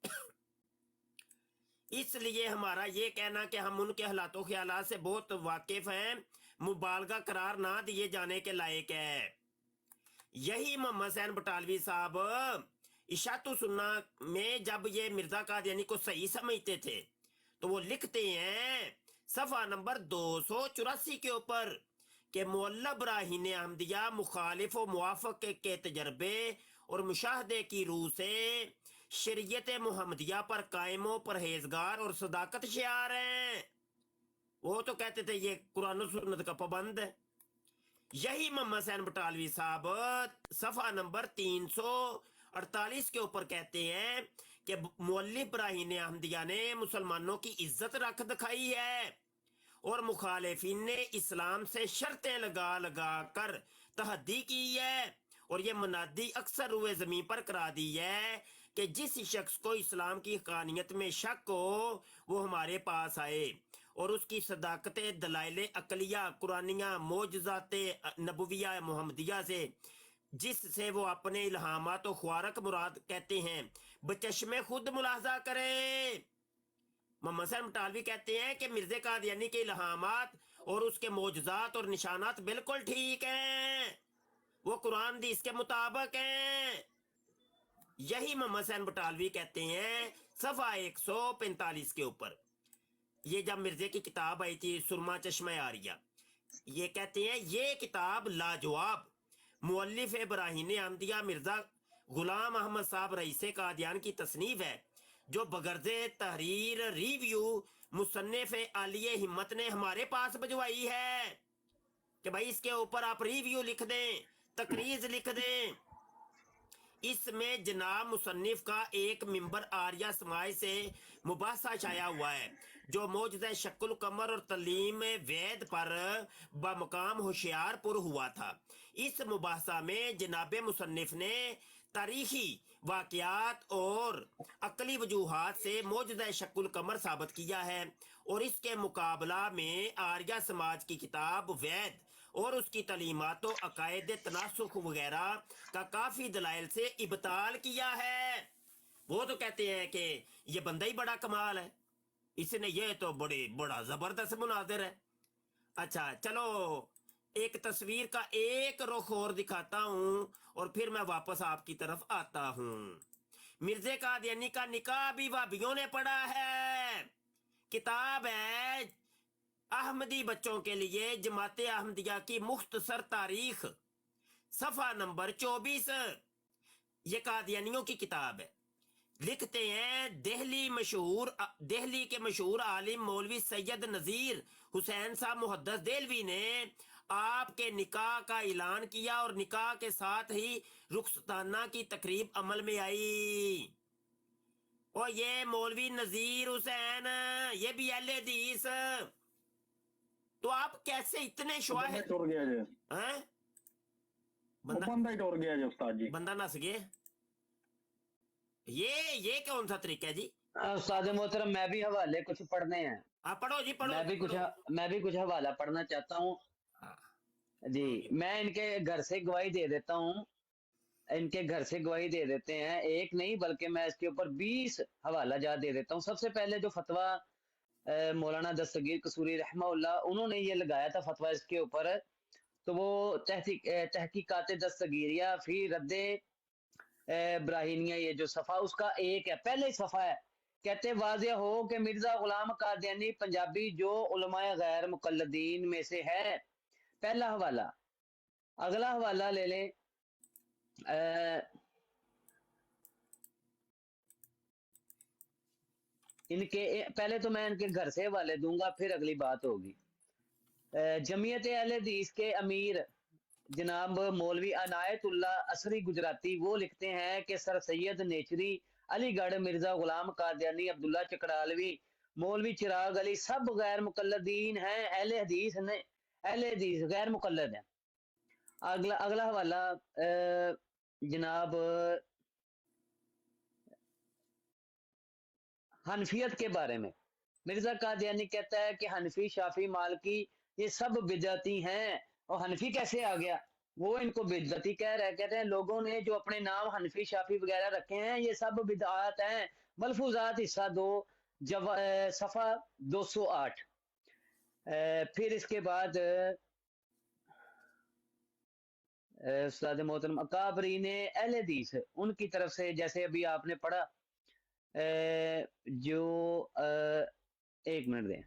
इसलिए हमारा ये कहना कि हम उनके हालातों ख्यालात से बहुत वाकिफ हैं मुबालगा करार ना दिए जाने के लायक है। यही मोहम्मद सैन बटालवी साहब इशातु सुन्ना में जब ये मिर्जा कादियानी को सही समझते थे तो वो लिखते हैं सफ़ा नंबर 284 के ऊपर कि मुअल्ला ब्राहीन अहमदिया मुखालिफ व मुआफ़क़ के तजर्बे और मुशाहदे की रूह से शरीयत मुहम्मदिया पर कायमो परहेजगार और सदाकत शियार हैं। वो तो कहते थे ये कुरान और सुन्नत का पाबंद है। यही मोहम्मद सैन बटालवी साहब सफ़ा नंबर 348 के ऊपर कहते हैं कि मुअल्लिफ ब्राहीन अहमदिया ने मुसलमानों की इज्जत रख दिखाई है और मुखालिफिन ने इस्लाम से शर्तें लगा लगा कर तहद्दी की है और ये मुनादी अक्सर रुए ज़मीन पर करा दी है कि जिस शख्स को इस्लाम की हकानियत में शक हो वो हमारे पास आए और उसकी सदाकत दलाइल अकलिया कुरानिया मोजज़ाते नबविया मुहम्मदिया से जिससे वो अपने इल्हामात और ख्वारक मुराद कहते हैं बचश्मे खुद मुलाजा करे। मोहम्मद सैन बटालवी कहते हैं कि मिर्ज़ा कादियानी के इल्हामात और उसके मोजज़ात और निशानात बिल्कुल ठीक हैं, वो कुरान हदीस के मुताबिक हैं। यही मोहम्मद सैन बटालवी कहते हैं सफ़ा 145 के ऊपर, ये जब मिर्जे की किताब आई थी सुरमा चश्मा आरिया, ये कहते हैं ये किताब लाजवाब मुअल्लिफ ब्राहीन अहमदिया मिर्जा गुलाम अहमद साहब रईसे कादियान की तसनीफ है जो बगर्ज़े तहरीर रिव्यू मुसन्निफ आलिए हिम्मत ने हमारे पास भिजवाई है कि भाई इसके ऊपर आप रिव्यू लिख दें, तकरीज लिख दें। इसमें जनाब मुसन्निफ का एक मिंबर आर्या समाज से मुबासा छाया हुआ है जो मौजूदा शक्ल कमर और तलीम वैद पर बमकाम होशियारपुर हुआ था। इस मुबासा में जनाब मुसन्निफ ने तारीखी वाक़यात और अकली वजूहात से मौजूदा शक्ल कमर साबित किया है और इसके मुकाबला में आर्या समाज की किताब वैद और उसकी तलीमात व अकायद तनासुख वगैरह का काफ़ी दलाइल से इबताल किया है। वो तो कहते हैं कि ये बंदा ही बड़ा कमाल है, इसने ये तो बड़ा ज़बरदस्त मुनाज़िर है। अच्छा चलो एक तस्वीर का एक रुख और दिखाता हूँ और फिर मैं वापस आपकी तरफ आता हूँ। मिर्ज़ा कादियानी का निकाह भी वाबियों ने पढ़ा है, किताब है अहमदी बच्चों के लिए जमात अहमदिया की मुख्तसर तारीख, सफ़ा नंबर 24, ये कादियानियों की किताब है। लिखते हैं दिल्ली के मशहूर आलिम मौलवी सैयद नज़ीर हुसैन साहब मुहद्दस देलवी ने आपके निकाह का ऐलान किया और निकाह के साथ ही रुखसताना की तकरीब अमल में आई। और ये मौलवी नज़ीर हुसैन ये भी अहले हदीस, तो आप कैसे इतने शुआ है टुर गया जी, हैं? वो बंदा बंदा ही टुर गया जी उस्ताद जी। बंदा नस गया। ये कौन सा तरीका है जी? उस्ताद मोहतरम मैं भी हवाले कुछ पढ़ने हैं, आप पढ़ो जी, पढ़ो। मैं भी कुछ हवाला पढ़ना चाहता हूँ हाँ, जी। मैं इनके घर से गवाही दे देता हूँ, इनके घर से गवाही दे देते हैं, एक नहीं बल्कि मैं इसके ऊपर 20 हवाला जात दे देता हूँ। सबसे पहले जो फतवा मौलाना दस्तगीर कसूरी रहमहुल्लाह उन्होंने ये लगाया था फतवा इसके ऊपर, तो वो तहकीकात दस्तगीरिया फी रद्दे ब्राहीनिया, ये जो सफा उसका एक है, पहले ही सफा है। कहते वाज़िया हो कि मिर्जा गुलाम कादियानी पंजाबी जो उलमाए गैर मुकल्लदीन में से है। पहला हवाला। अगला हवाला ले लें, इनके पहले तो मैं इनके घर से हवाले दूंगा, फिर अगली बात होगी। जमीयत अहले हदीस के अमीर जनाब मौलवी अनायतुल्लाह असरी गुजराती वो लिखते हैं कि सर सैयद नेचरी, अलीगढ़, मिर्जा गुलाम कादियानी, अब्दुल्ला चकड़ालवी, मौलवी चिराग अली सब गैर मुकल्लदीन हैं, अहले हदीस गैर मुकल्लद हैं। अगला हवाला जनाब हनफियत के बारे में। मिर्जा कादियानी कहता है कि हनफी, शाफी, मालकी ये सब बिदअती हैं। और हनफी कैसे आ गया? वो इनको बिदअती कह रहा है। कहते हैं लोगों ने जो अपने नाम हनफी, शाफी वगैरह रखे हैं ये सब बिदअत हैं। मलफूजात हिस्सा 2 सफा 208। फिर इसके बाद उस्ताद मोहतरम अकाबरीन अहले हदीस उनकी तरफ से, जैसे अभी आपने पढ़ा जो एक मिनट दें,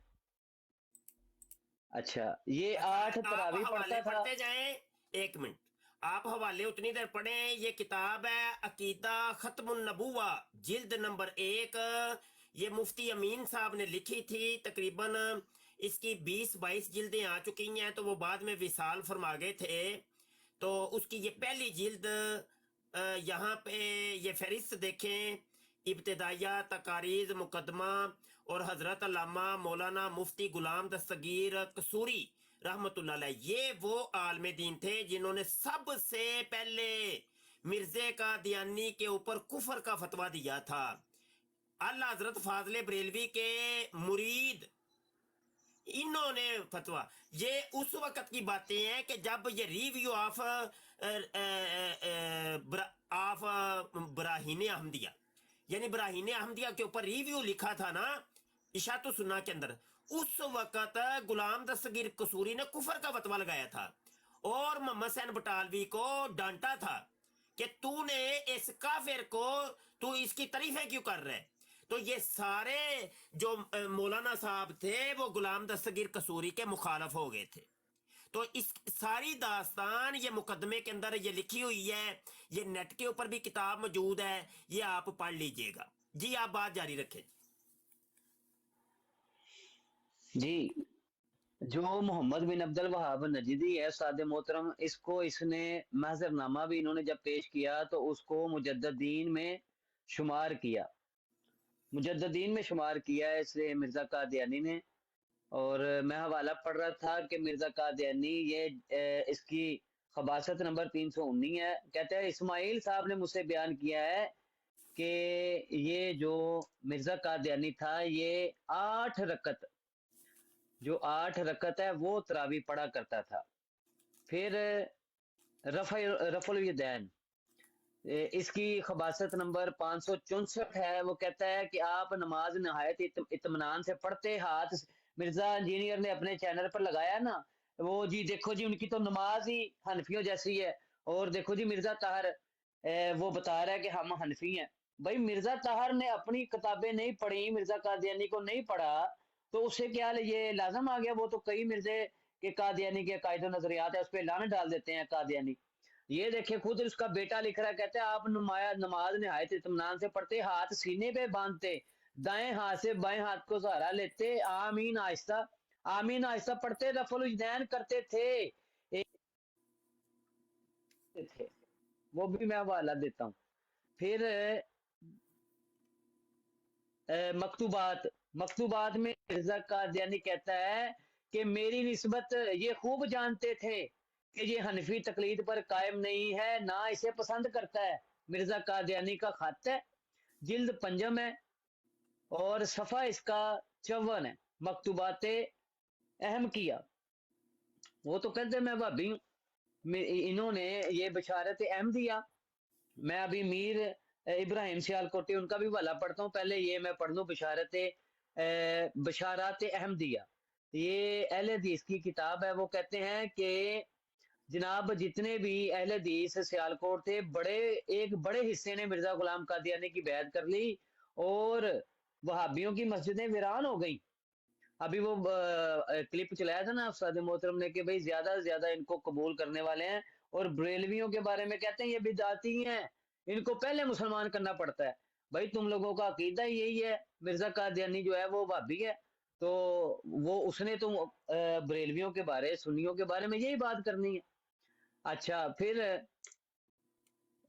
अच्छा ये 8 तरावी पढ़ता था। पढ़ते जाएं, 1 मिनट आप हवाले उतनी देर पढ़े। ये किताब है अकीदा खत्मुन नबुवा, जिल्द नंबर 1। ये मुफ्ती अमीन साहब ने लिखी थी। तकरीबन इसकी 20-22 जिल्दें आ चुकी हैं, तो वो बाद में विसाल फरमा गए थे। तो उसकी ये पहली जिल्द, यहाँ पे ये फहरिस्त देखें, इब्तिदाया, तकारीज, मुकदमा और हजरत अल्लामा मौलाना मुफ्ती गुलाम दस्तगीर कसूरी रहमतुल्लाह अलैह, ये वो आलम दीन थे जिन्होंने सबसे पहले मिर्जे कादियानी के ऊपर कुफर का फतवा दिया था। अल्लाह हजरत फाजले बरेलवी के मुरीद इन्होंने फतवा, ये उस वक्त की बातें हैं कि जब ये रिव्यू ऑफ ब्राहीन अहमदिया, यानी ब्राहीन अहमदिया के ऊपर रिव्यू लिखा था ना इशातुस सुन्ना के अंदर, उस वक्त गुलाम दस्तगीर कसूरी ने कुफर का फतवा लगाया था और मोहम्मद हुसैन बटालवी को डांटा था कि तूने इस काफिर को, तू इसकी तारीफें क्यों कर रहे। तो ये सारे जो मौलाना साहब थे वो गुलाम दस्तगीर कसूरी के मुखालफ हो गए थे। तो इस सारी दास्तान ये मुकदमे के अंदर ये लिखी हुई है, ये नेट के ऊपर भी किताब मौजूद है, ये आप पढ़ लीजिएगा। जी आप बात जारी रखें। जी जो मोहम्मद बिन अब्दुल वहाब नजदी है उस्ताद मोहतरम, इसको इसने महजरनामा भी इन्होंने जब पेश किया तो उसको मुजद्ददीन में शुमार किया, मुजद्ददीन में शुमार किया है इसलिए मिर्जा कादियानी ने। और मैं हवाला पढ़ रहा था कि मिर्जा कादियानी ये इसकी खबासत नंबर 319 है। कहते हैं इस्माइल साहब ने मुझसे बयान किया है कि ये जो मिर्जा कादियानी था ये 8 रकत, जो 8 रकत है वो तरावी पढ़ा करता था। फिर रफुल यदैन, इसकी खबासत नंबर 564 है। वो कहता है कि आप नमाज नहायत इत्मीनान से पढ़ते, हाथ मिर्जा इंजीनियर ने अपने चैनल पर लगाया ना, वो जी देखो जी उनकी तो नमाज ही हनफियों जैसी है। और देखो जी मिर्जा ताहर वो बता रहा है कि हम हनफी हैं। भाई मिर्जा ताहर ने अपनी किताबें नहीं पढ़ी, मिर्जा कादियानी को नहीं पढ़ा, तो उससे क्या ये लाजम आ गया वो तो कई मिर्जे के कादियानी के कायदे नजरियात है उस पर लानत डाल देते हैं कादियानी। ये देखे खुद उसका बेटा लिख रहा है, कहते हैं आप नमाज निहायत इत्मीनान से पढ़ते, हाथ सीने पे बांधते, दाएं हाथ से बाएं हाथ को सहारा लेते, आमीन आहिस्ता पढ़ते, रफुल यदैन करते थे। वो भी मैं हवाला देता हूँ। फिर मकतूबात में मिर्जा कादियानी कहता है کہ میری نسبت یہ خوب جانتے تھے کہ یہ حنفی تقلید پر قائم نہیں ہے، نہ اسے پسند کرتا ہے۔ مرزا قادیانی کا خط ہے، جلد 5 ہے اور صفحہ اس کا 54 ہے، مکتوبات اہم کیا۔ وہ تو کہتے ہیں میں بھابی ہوں، انہوں نے یہ بشارت اہم دیا۔ میں ابھی میر ابراہیم سیالکوٹی ان کا بھی حوالہ پڑھتا ہوں، پہلے یہ میں پڑھ لوں بشارات احمدیہ، یہ اہل حدیث کی کتاب ہے۔ وہ کہتے ہیں کہ جناب جتنے بھی اہل حدیث سیالکوٹ تھے، ایک بڑے حصے نے مرزا غلام قادیانی کی بیعت کر لی اور وہابیوں کی مسجدیں ویران ہو گئیں۔ ابھی وہ کلپ چلایا تھا نا استاد محترم نے کہ بھئی زیادہ سے زیادہ ان کو قبول کرنے والے ہیں، اور بریلویوں کے بارے میں کہتے ہیں یہ بدعتی ہیں، ان کو پہلے مسلمان کرنا پڑتا ہے۔ بھائی تم لوگوں کا عقیدہ یہی ہے، مرزا قادیانی جو ہے وہ وہابی ہے، تو وہ اس نے تو بریلویوں کے بارے، سنیوں کے بارے میں یہی بات کرنی ہے۔ اچھا پھر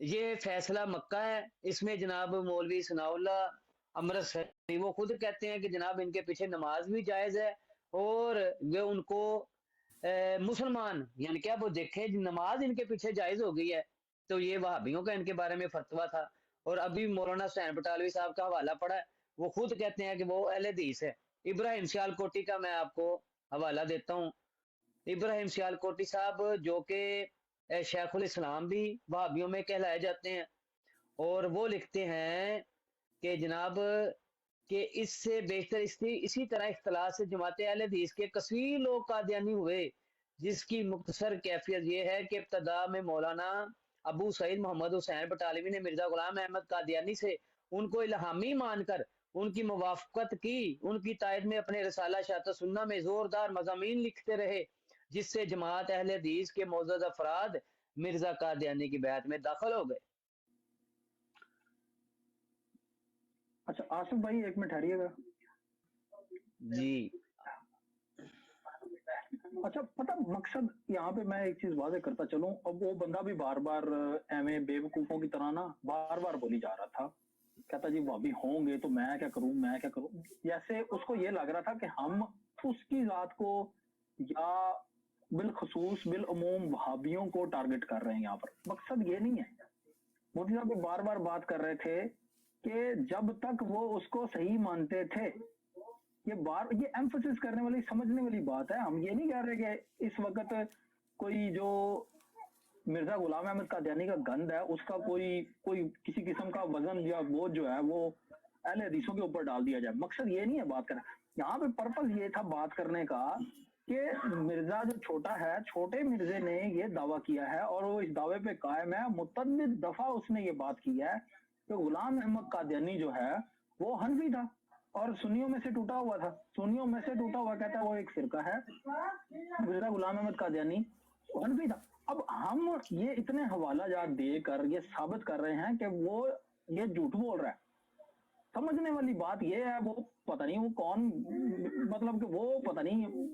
یہ فیصلہ مکہ ہے، اس میں جناب مولوی ثناء اللہ امرتسری وہ خود کہتے ہیں کہ جناب ان کے پیچھے نماز بھی جائز ہے، اور وہ ان کو مسلمان یعنی کیا وہ دیکھیں نماز ان کے پیچھے جائز ہو گئی ہے، تو یہ وہابیوں کا ان کے بارے میں فتویٰ تھا۔ اور ابھی مولانا حسین بٹالوی صاحب کا حوالہ پڑا ہے، وہ خود کہتے ہیں کہ وہ اہل حدیث ہے۔ ابراہیم سیالکوٹی کا میں آپ کو حوالہ دیتا ہوں۔ ابراہیم سیالکوٹی صاحب جو کہ شیخ الاسلام بھی وہابیوں میں کہلائے جاتے ہیں، اور وہ لکھتے ہیں کہ جناب کہ اس سے بیشتر اسی طرح اختلاط سے جماعت اہل حدیث کے کثیر لوگ قادیانی ہوئے، جس کی مختصر کیفیت یہ ہے کہ ابتدا میں مولانا ابو سعید محمد حسین بٹالوی نے مرزا غلام احمد قادیانی سے ان کو الہامی مان کر ان کی موافقت کی، ان کی تائید میں اپنے رسالہ شاۃ السنہ میں زوردار مضامین لکھتے رہے، جس سے جماعت اہل حدیث کے معزز افراد مرزا قادیانی کی بیعت میں داخل ہو گئے۔ اچھا آصف بھائی ایک منٹ ٹھہریے گا جی۔ اچھا پتہ مقصد یہاں پہ میں ایک چیز واضح کرتا چلوں، اب وہ بندہ بھی بار بار ایویں بے وقوفوں کی طرح نا بار بار بولی جا رہا تھا، کہتا جی وہ بھی ہوں گے تو میں کیا کروں، جیسے اس کو یہ لگ رہا تھا کہ ہم اس کی ذات کو یا بالخصوص بالعموم وہابیوں کو ٹارگٹ کر رہے ہیں۔ یہاں پر مقصد یہ نہیں ہے، مفتی صاحب بار بار بات کر رہے تھے کہ جب تک وہ اس کو صحیح مانتے تھے، یہ ایمفسس کرنے والی سمجھنے والی بات ہے۔ ہم یہ نہیں کہہ رہے کہ اس وقت کوئی جو مرزا غلام احمد قادیانی کا گند ہے اس کا کوئی کسی قسم کا وزن یا بوجھ جو ہے وہ اہل حدیثوں کے اوپر ڈال دیا جائے، مقصد یہ نہیں ہے بات کرنا۔ یہاں پہ پرپز یہ تھا بات کرنے کا کہ مرزا جو چھوٹا ہے، چھوٹے مرزے نے یہ دعویٰ کیا ہے اور وہ اس دعوے پہ قائم ہے، متعدد دفعہ اس نے یہ بات کی ہے کہ غلام احمد قادیانی جو ہے وہ حنفی تھا اور سنیوں میں سے ٹوٹا ہوا تھا، سنیوں میں سے ٹوٹا ہوا کہتا ہے وہ ایک فرقہ ہے، مرزا غلام احمد قادیانی حنفی تھا۔ اب ہم یہ اتنے حوالہ جات دے کر یہ ثابت کر رہے ہیں کہ وہ یہ جھوٹ بول رہا ہے۔ سمجھنے والی بات یہ ہے وہ پتہ نہیں وہ کون، مطلب کہ وہ پتہ نہیں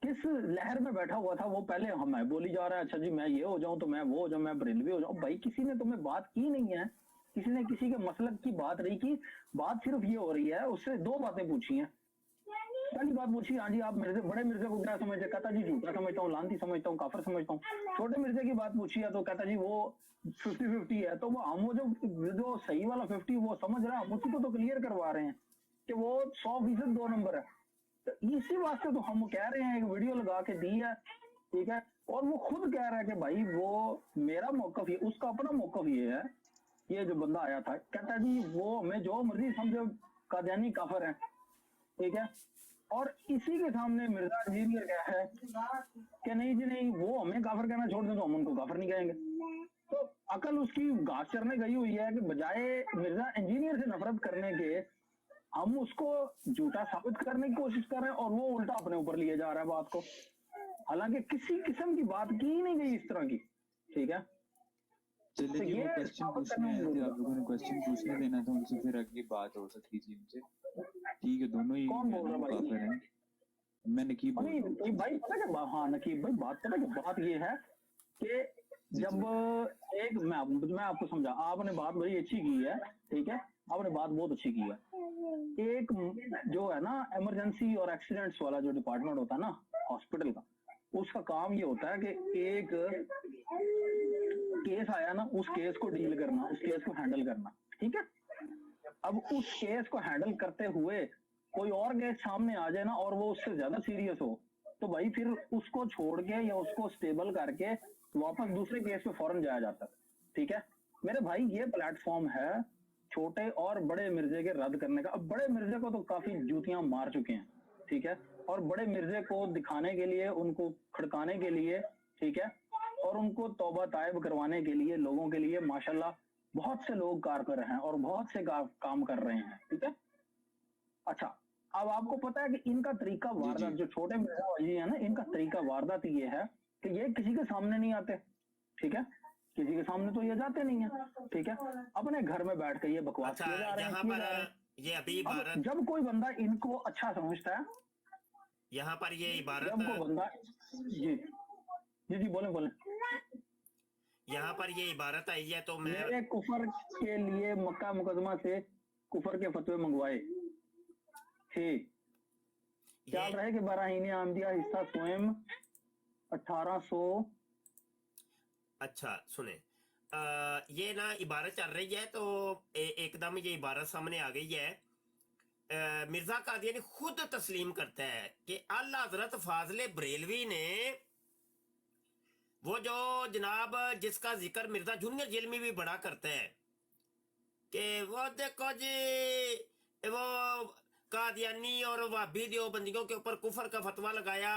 کس لہر میں بیٹھا ہوا تھا، وہ پہلے ہمیں بولی جا رہا ہے اچھا جی میں یہ ہو جاؤں تو میں وہ ہو جاؤں، میں بریلوی ہو جاؤں۔ بھائی کسی نے تمہیں بات کی نہیں ہے، کسی نے کسی کے مسلک کی بات نہیں کی، بات صرف یہ ہو رہی ہے، اس سے 2 باتیں پوچھی ہیں۔ پہلی بات پوچھی ہاں جی آپ بڑے مرزے کو کیا سمجھتے، کہتا جی جھوٹا سمجھتا ہوں، لانتی سمجھتا ہوں، کافر سمجھتا ہوں۔ چھوٹے مرزے کی بات پوچھی ہے تو کہتا جی وہ 50-50 ہے، تو وہ ہم جو صحیح والا 50 وہ سمجھ رہا ہے، ہم اسی کو تو کلیئر کروا رہے ہیں کہ وہ 100% 2 نمبر ہے۔ تو اسی واسطے تو ہم کہہ رہے ہیں، ایک ویڈیو لگا کے دی ہے، ٹھیک ہے، اور وہ خود کہہ رہا ہے کہ بھائی وہ میرا موقف یہ، اس کا اپنا موقف یہ ہے۔ یہ جو بندہ آیا تھا کہتا جی وہ ہمیں جو مرضی سمجھو قادیانی کافر ہیں، ٹھیک ہے، اور اسی کے سامنے مرزا انجینئر کیا ہے کہ نہیں جی نہیں وہ ہمیں کافر کہنا چھوڑ دیں تو ہم ان کو کافر نہیں کہیں گے۔ تو عقل اس کی گھاس چرنے گئی ہوئی ہے کہ بجائے مرزا انجینئر سے نفرت کرنے کے ہم اس کو جھوٹا ثابت کرنے کی کوشش کر رہے ہیں اور وہ الٹا اپنے اوپر لیے جا رہا ہے بات کو، حالانکہ کسی قسم کی بات کی ہی نہیں گئی اس طرح کی، ٹھیک ہے۔ چلے جی وہ کوشچن پوچھنے آئے تھے، آپ لوگوں نے کوشچن پوچھنے دینا تھا ان سے، پھر اگلی بات ہو سکتی تھی ان سے، ٹھیک ہے، دونوں ہی کافر ہیں۔ میں نقیب بول رہا ہوں بھائی پتہ کہ ہاں نقیب بھائی بات پتہ کہ بات یہ ہے کہ جب ایک میں آپ کو سمجھا، آپ نے بات بڑی اچھی کی ہے، ٹھیک ہے، آپ نے بات بہت اچھی کی ہے۔ ایک جو ہے نا ایمرجنسی اور ایکسیڈنٹس والا جو ڈپارٹمنٹ ہوتا ہے نا हॉस्पिटल का, उसका काम ये होता है कि एक केस आया ना, उस केस को डील करना, उस केस को हैंडल करना, ठीक है। अब उस केस को हैंडल करते हुए कोई और केस सामने आ जाए ना और वो उससे ज्यादा सीरियस हो, तो भाई फिर उसको छोड़ के या उसको स्टेबल करके वापस दूसरे केस पे फौरन जाया जाता है, ठीक है मेरे भाई। ये प्लेटफॉर्म है छोटे और बड़े मिर्जे के रद्द करने का। अब बड़े मिर्जे को तो काफी जूतियां मार चुके हैं, ठीक है, और बड़े मिर्जे को दिखाने के लिए, उनको खड़काने के लिए, ठीक है, और उनको तौबा तायब करवाने के लिए लोगों के लिए माशाल्लाह बहुत से लोग कारगर हैं और बहुत से काम कर रहे हैं, ठीक है। अच्छा, अब आपको पता है कि इनका तरीका वारदात, जो छोटे मिर्जा जी है ना, इनका तरीका वारदात ये है कि ये किसी के सामने नहीं आते, ठीक है, किसी के सामने तो ये जाते नहीं है, ठीक है, अपने घर में बैठ के ये बकवास अच्छा, किए जा रहे हैं, यहाँ किए जा रहे पर हैं। ये अभी अब इबारत, जब कोई बंदा इनको अच्छा समझता है, यहाँ पर ये जब इबारत, कोई बंदा, जी जी जी बोले बोले, यहाँ पर ये इबारत आई है तो मैं मेरे कुफर के लिए मक्का मुकदमा से कुफर के फतवे मंगवाए थे, ख्याल रहे कि बराहीने आमदिया हिस्सा स्वयं 1800। अच्छा सुने, ये ना इबारत चल रही है तो एकदम ये इबारत सामने आ गई है। मिर्जा कादियानी खुद तस्लीम करता है कि अल्लाह हजरत फाजले बरेलवी ने, वो जो जनाब जिसका जिक्र मिर्जा जूनियर जिल्मी भी बड़ा करता है कि वो देखो जी वो कादियानी और वाबी देवबंदियों के ऊपर कुफर का फतवा लगाया,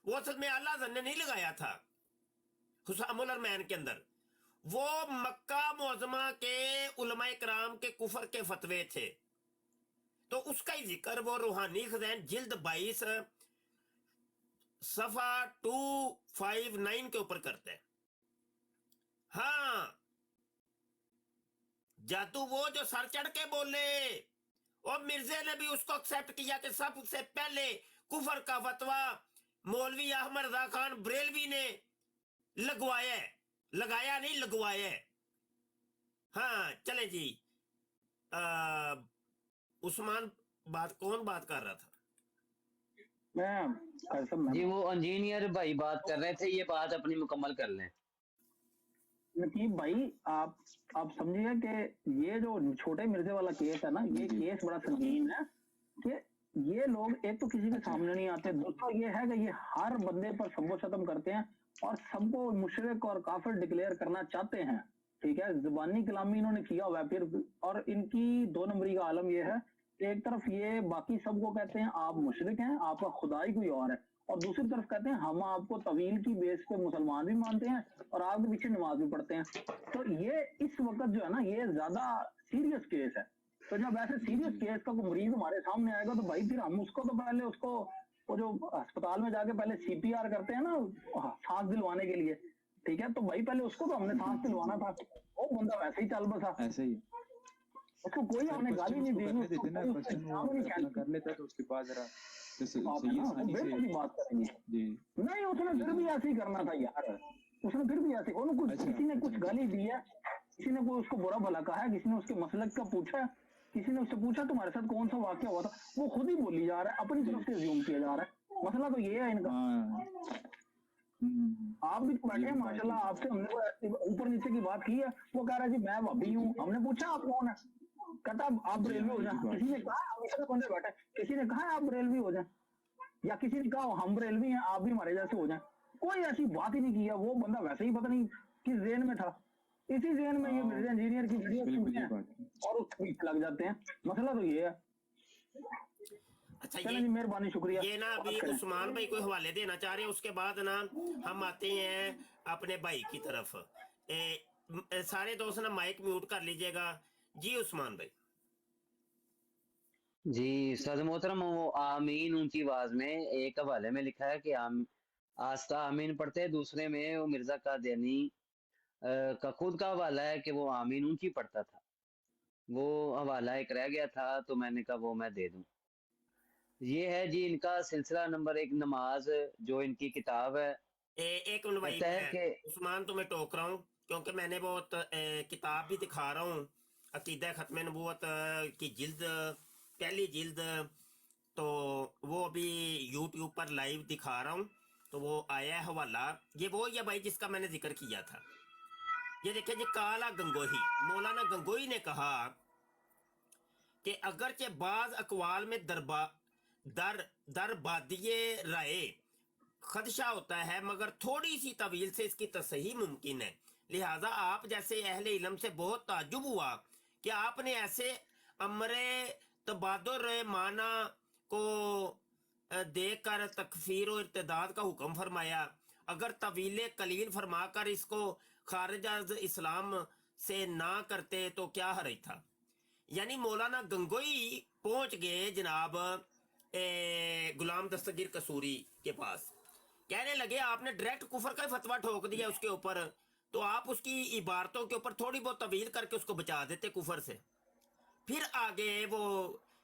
वो असल में अल्लाह हज़रत ने नहीं लगाया था हुसामुल अरमैन के अंदर, वो मक्का मुअज़्ज़मा के उलमा इकराम के कुफर के फतवे थे। तो उसका ही जिक्र वो रूहानी खज़ाइन जिल्द 22 सफा 259 के ऊपर करते हैं। हाँ, जादू वो जो सर चढ़ के बोले, और मिर्जे ने भी उसको एक्सेप्ट किया कि सबसे पहले कुफर का फतवा मौलवी अहमद रजा खान बरेलवी ने लगवाया है, लगाया नहीं लगवाया है। हाँ चले जी, उस्मान कौन बात कर रहा था? जी वो इंजीनियर भाई बात कर रहे थे, ये बात अपनी मुकम्मल कर लें। नकीब भाई आप समझिए कि ये जो छोटे मिर्जे वाला केस है ना, ये केस बड़ा संगीन है कि ये लोग एक तो किसी के सामने नहीं आते, दूसरा ये है कि ये हर बंदे पर सबको खत्म करते हैं और सबको मुशरिक और काफिर डिक्लेयर करना चाहते हैं, ठीक है, जुबानी कलामी इन्होंने किया हुआ है फिर। और इनकी 2 नंबरी का आलम ये है, एक तरफ ये बाकी सबको कहते हैं आप मुशरिक हैं, आपका खुदा ही कोई और है, और दूसरी तरफ कहते हैं हम आपको तवील की बेस पे मुसलमान भी मानते हैं और आपके पीछे नमाज भी पढ़ते हैं। तो ये इस वक्त जो है ना, ये ज्यादा सीरियस केस है। तो जब ऐसे सीरियस केस का कोई मरीज हमारे सामने आएगा तो भाई फिर हम उसको तो पहले उसको, वो जो अस्पताल में जाके पहले CPR करते हैं ना सांस दिलवाने के लिए, ठीक है, तो भाई पहले उसको तो हमने सांस दिलवाना था, वो बंदा वैसे ही चल बसा, ऐसे ही उसको कोई हमने गाली नहीं दी, देते ना, क्वेश्चन वो कर लेता तो उसके बाद जरा सही आसानी से बात करेंगे जी। नहीं, उसने फिर भी ऐसे ही करना था यार, उसने फिर भी ऐसे, किसी ने कुछ गाली दी है, किसी ने कोई उसको बुरा भला कहा है, किसी ने उसके मसलक का पूछा, किसी ने उससे पूछा तुम्हारे साथ कौन सा वाकया हुआ था, वो खुद ही बोली जा रहा है, अपनी तरफ से ज्यूम किया जा रहा है। मसला तो ये है इनका। आप भी तो बैठे हैं माशाल्लाह, आपसे हमने ऊपर नीचे की बात की है, वो कह रहा है जी मैं भाभी हूँ, हमने पूछा आप कौन है, कहता आप बरेलवी हो जाए, किसी ने कहा हमेशा बंदे बैठे, किसी ने कहा आप बरेलवी हो जाए, या किसी ने कहा हम बरेलवी हैं आप भी हमारे जैसे हो जाए, कोई ऐसी बात ही नहीं किया। वो बंदा वैसे ही पता नहीं किस जेन में था, इसी जेन में ये मिर्जा इंजीनियर की वीडियो सुनते हैं और उस पीछे लग जाते हैं। मसला तो ये है। अच्छा चलें जी, मेहरबानी, शुक्रिया। ये ना अभी उस्मान भाई कोई हवाले देना चाह रहे हैं, उसके बाद ना हम आते हैं अपने भाई की तरफ। सारे दोस्त ना माइक म्यूट कर लीजिएगा जी। उस्मान भाई जी सद मोहतरम, वो आमीन ऊंची आवाज में एक हवाले में लिखा है कि आस्था आमीन पढ़ते हैं, दूसरे में वो मिर्जा कादियानी का खुद का हवाला है कि वो आमीन ऊंची पढ़ता था। वो हवाला एक रह गया था तो मैंने कहा वो मैं दे दूं। ये है जी इनका सिलसिला नंबर 1 नमाज, जो इनकी किताब है। एक मिनट भाई, उस्मान तुम्हें टोक रहा हूँ क्योंकि मैंने बहुत किताब भी दिखा रहा हूँ, अकीदा खत्म नबूवत की जिल्द, पहली जिल्द, तो वो अभी YouTube पर लाइव दिखा रहा हूँ। تو وہ آیا ہے حوالہ, یہ وہ یا بھائی جس کا میں نے ذکر کیا تھا. یہ دیکھیں جی, کالا گنگوہی, مولانا گنگوہی نے کہا کہ اگرچہ بعض اقوال میں در بادیے رائے خدشہ ہوتا ہے, مگر تھوڑی سی طویل سے اس کی تصحیح ممکن ہے. لہذا آپ جیسے اہل علم سے بہت تعجب ہوا کہ آپ نے ایسے امر تبادر معنی کو دیکھ کر تکفیر و ارتداد کا حکم فرمایا. اگر طویل قلیل فرما کر اس کو خارج از اسلام سے نہ کرتے تو کیا حرج تھا. یعنی مولانا گنگوئی پہنچ گئے جناب غلام دستگیر قصوری کے پاس, کہنے لگے آپ نے ڈائریکٹ کفر کا فتویٰ ٹھوک دیا اس کے اوپر, تو آپ اس کی عبارتوں کے اوپر تھوڑی بہت طویل کر کے اس کو بچا دیتے کفر سے. پھر آگے وہ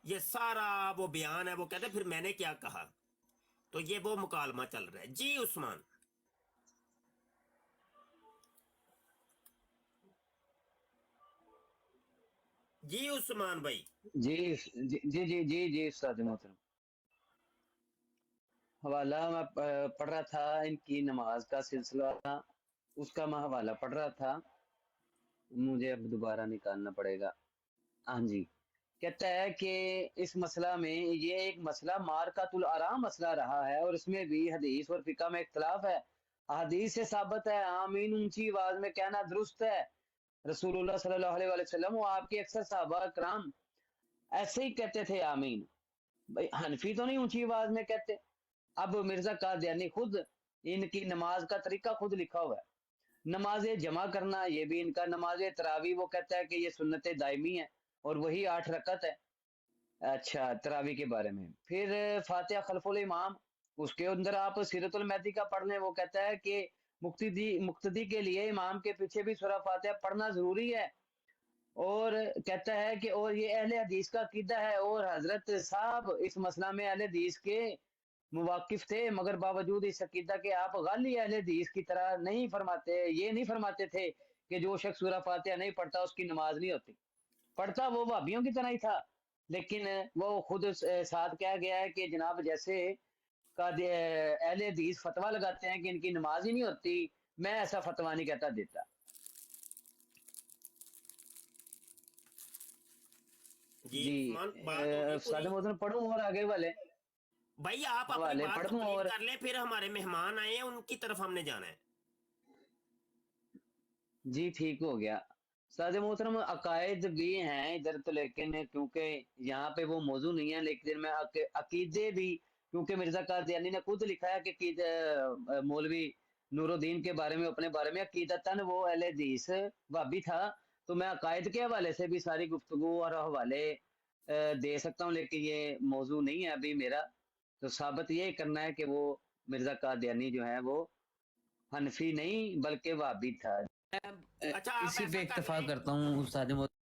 یہ سارا وہ بیان ہے, وہ کہتے پھر میں نے کیا کہا. تو یہ وہ مکالمہ چل رہا ہے. جی عثمان. جی عثمان بھائی. جی جی جی جی جی جی استاد محترم, حوالہ میں پڑھ رہا تھا, ان کی نماز کا سلسلہ تھا, اس کا میں حوالہ پڑھ رہا تھا, مجھے اب دوبارہ نکالنا پڑے گا. ہاں جی, کہتا ہے کہ اس مسئلہ میں یہ ایک مسئلہ مارکۃ الآراء مسئلہ رہا ہے, اور اس میں بھی حدیث اور فقہ میں اختلاف ہے. حدیث سے ثابت ہے آمین اونچی آواز میں کہنا درست ہے. رسول اللہ صلی اللہ علیہ وآلہ وسلم و آپ کے اکثر صحابہ کرام ایسے ہی کہتے تھے آمین. بھائی حنفی تو نہیں اونچی آواز میں کہتے. اب مرزا قادیانی خود ان کی نماز کا طریقہ خود لکھا ہوا ہے. نماز جمع کرنا یہ بھی ان کا, نماز تراویح وہ کہتا ہے کہ یہ سنت دائمی ہے اور وہی 8 رکعت ہے. اچھا تراویح کے بارے میں. پھر فاتحہ خلف الامام, اس کے اندر آپ سیرت المہدی کا پڑھ لیں, وہ کہتا ہے کہ مقتدی کے لیے امام کے پیچھے بھی سورہ فاتحہ پڑھنا ضروری ہے. اور کہتا ہے کہ اور یہ اہل حدیث کا عقیدہ ہے, اور حضرت صاحب اس مسئلہ میں اہل حدیث کے مواقف تھے, مگر باوجود اس عقیدہ کے آپ غالی اہل حدیث کی طرح نہیں فرماتے, یہ نہیں فرماتے تھے کہ جو شخص سورہ فاتحہ نہیں پڑھتا اس کی نماز نہیں ہوتی. پڑھتا وہ وہابیوں کی طرح ہی تھا, لیکن وہ خود ساتھ کہا گیا ہے کہ جناب جیسے اہل حدیث فتویٰ لگاتے ہیں کہ ان کی نماز ہی نہیں ہوتی, میں ایسا فتویٰ نہیں کہتا دیتا. جی استاد محترم پڑھوں اور آگے والے بھائی آپ اپنی بات کمپلیٹ کر لیں, پھر ہمارے مہمان آئے ہیں ان کی طرف ہم نے جانا ہے. جی ٹھیک ہو گیا. استاد محترم عقائد بھی ہیں ادھر تو, لیکن کیونکہ یہاں پہ وہ موضوع نہیں ہے, لیکن میں عقیدے بھی, کیونکہ مرزا قادیانی نے خود لکھا ہے کہ مولوی نور الدین کے بارے میں, اپنے بارے میں عقیدتاً وہ اہل حدیث وہابی تھا. تو میں عقائد کے حوالے سے بھی ساری گفتگو اور حوالے دے سکتا ہوں, لیکن یہ موضوع نہیں ہے ابھی میرا. تو ثابت یہ کرنا ہے کہ وہ مرزا قادیانی جو ہے وہ حنفی نہیں بلکہ وہابی تھا. اچھا اسی پہ اکتفا کرتا ہوں استاد محترم.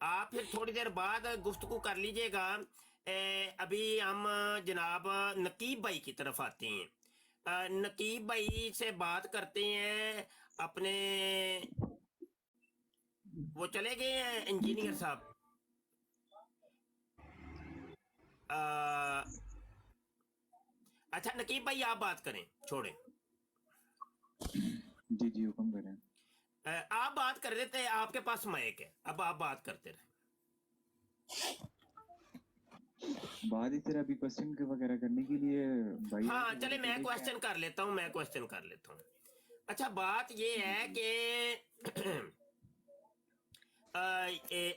آپ پھر تھوڑی دیر بعد گفتگو کر لیجئے گا. ابھی ہم جناب نقیب بھائی کی طرف آتے ہیں. نقیب بھائی سے بات کرتے ہیں اپنے, وہ چلے گئے ہیں انجینئر صاحب. اچھا نقیب بھائی آپ بات کریں, چھوڑیں. جی جی حکم کریں. آپ بات کر رہے تھے, آپ کے پاس مائک ہے, اب آپ بات کرتے رہیں. بات اس طرح ابھی کوشچن وغیرہ کرنے کے لیے بھائی. ہاں چلے میں کوشچن کر لیتا ہوں. اچھا بات یہ ہے کہ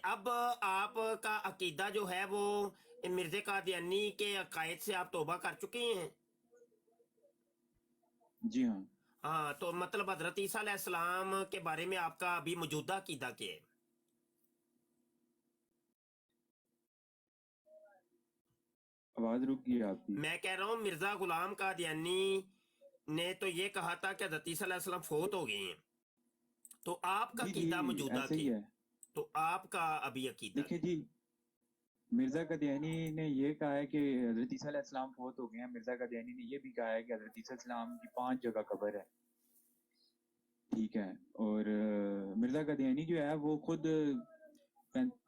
اب آپ کا عقیدہ جو ہے وہ مرزا قادیانی کے عقائد سے آپ توبہ کر چکے ہیں. جی ہاں. ہاں تو مطلب حضرت عیسیٰ علیہ السلام کے بارے میں آپ کا ابھی موجودہ عقیدہ کیا ہے؟ آواز رک گئی آپ کی. میں کہہ رہا ہوں مرزا غلام قادیانی نے تو یہ کہا تھا کہ حضرت عیسیٰ علیہ السلام فوت ہو گئے ہیں, تو آپ کا عقیدہ موجودہ کیا؟ تو آپ کا ابھی عقیدہ دیکھیں جی, مرزا قادیانی نے یہ کہا ہے کہ حضرت عیسیٰ علیہ السلام فوت ہو گئے ہیں. مرزا قادیانی نے یہ بھی کہا ہے کہ حضرت عیسیٰ علیہ السلام کی 5 جگہ قبر ہے. ٹھیک ہے. اور مرزا قادیانی جو ہے وہ خود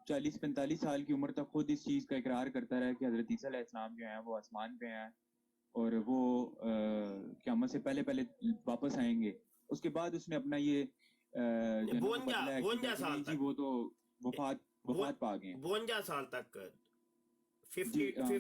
40-45 سال کی عمر تک خود اس چیز کا اقرار کرتا رہا کہ حضرت عیسیٰ علیہ السلام جو ہیں وہ آسمان پہ ہیں اور وہ قیامت سے پہلے پہلے واپس آئیں گے. اس کے بعد اس نے اپنا یہ جو ہے نا وہ بدلا ہے کہ 52 کہتے سال ہیں جی تک وہ تو وفات پا گئے ہیں. 52 سال تک جی 50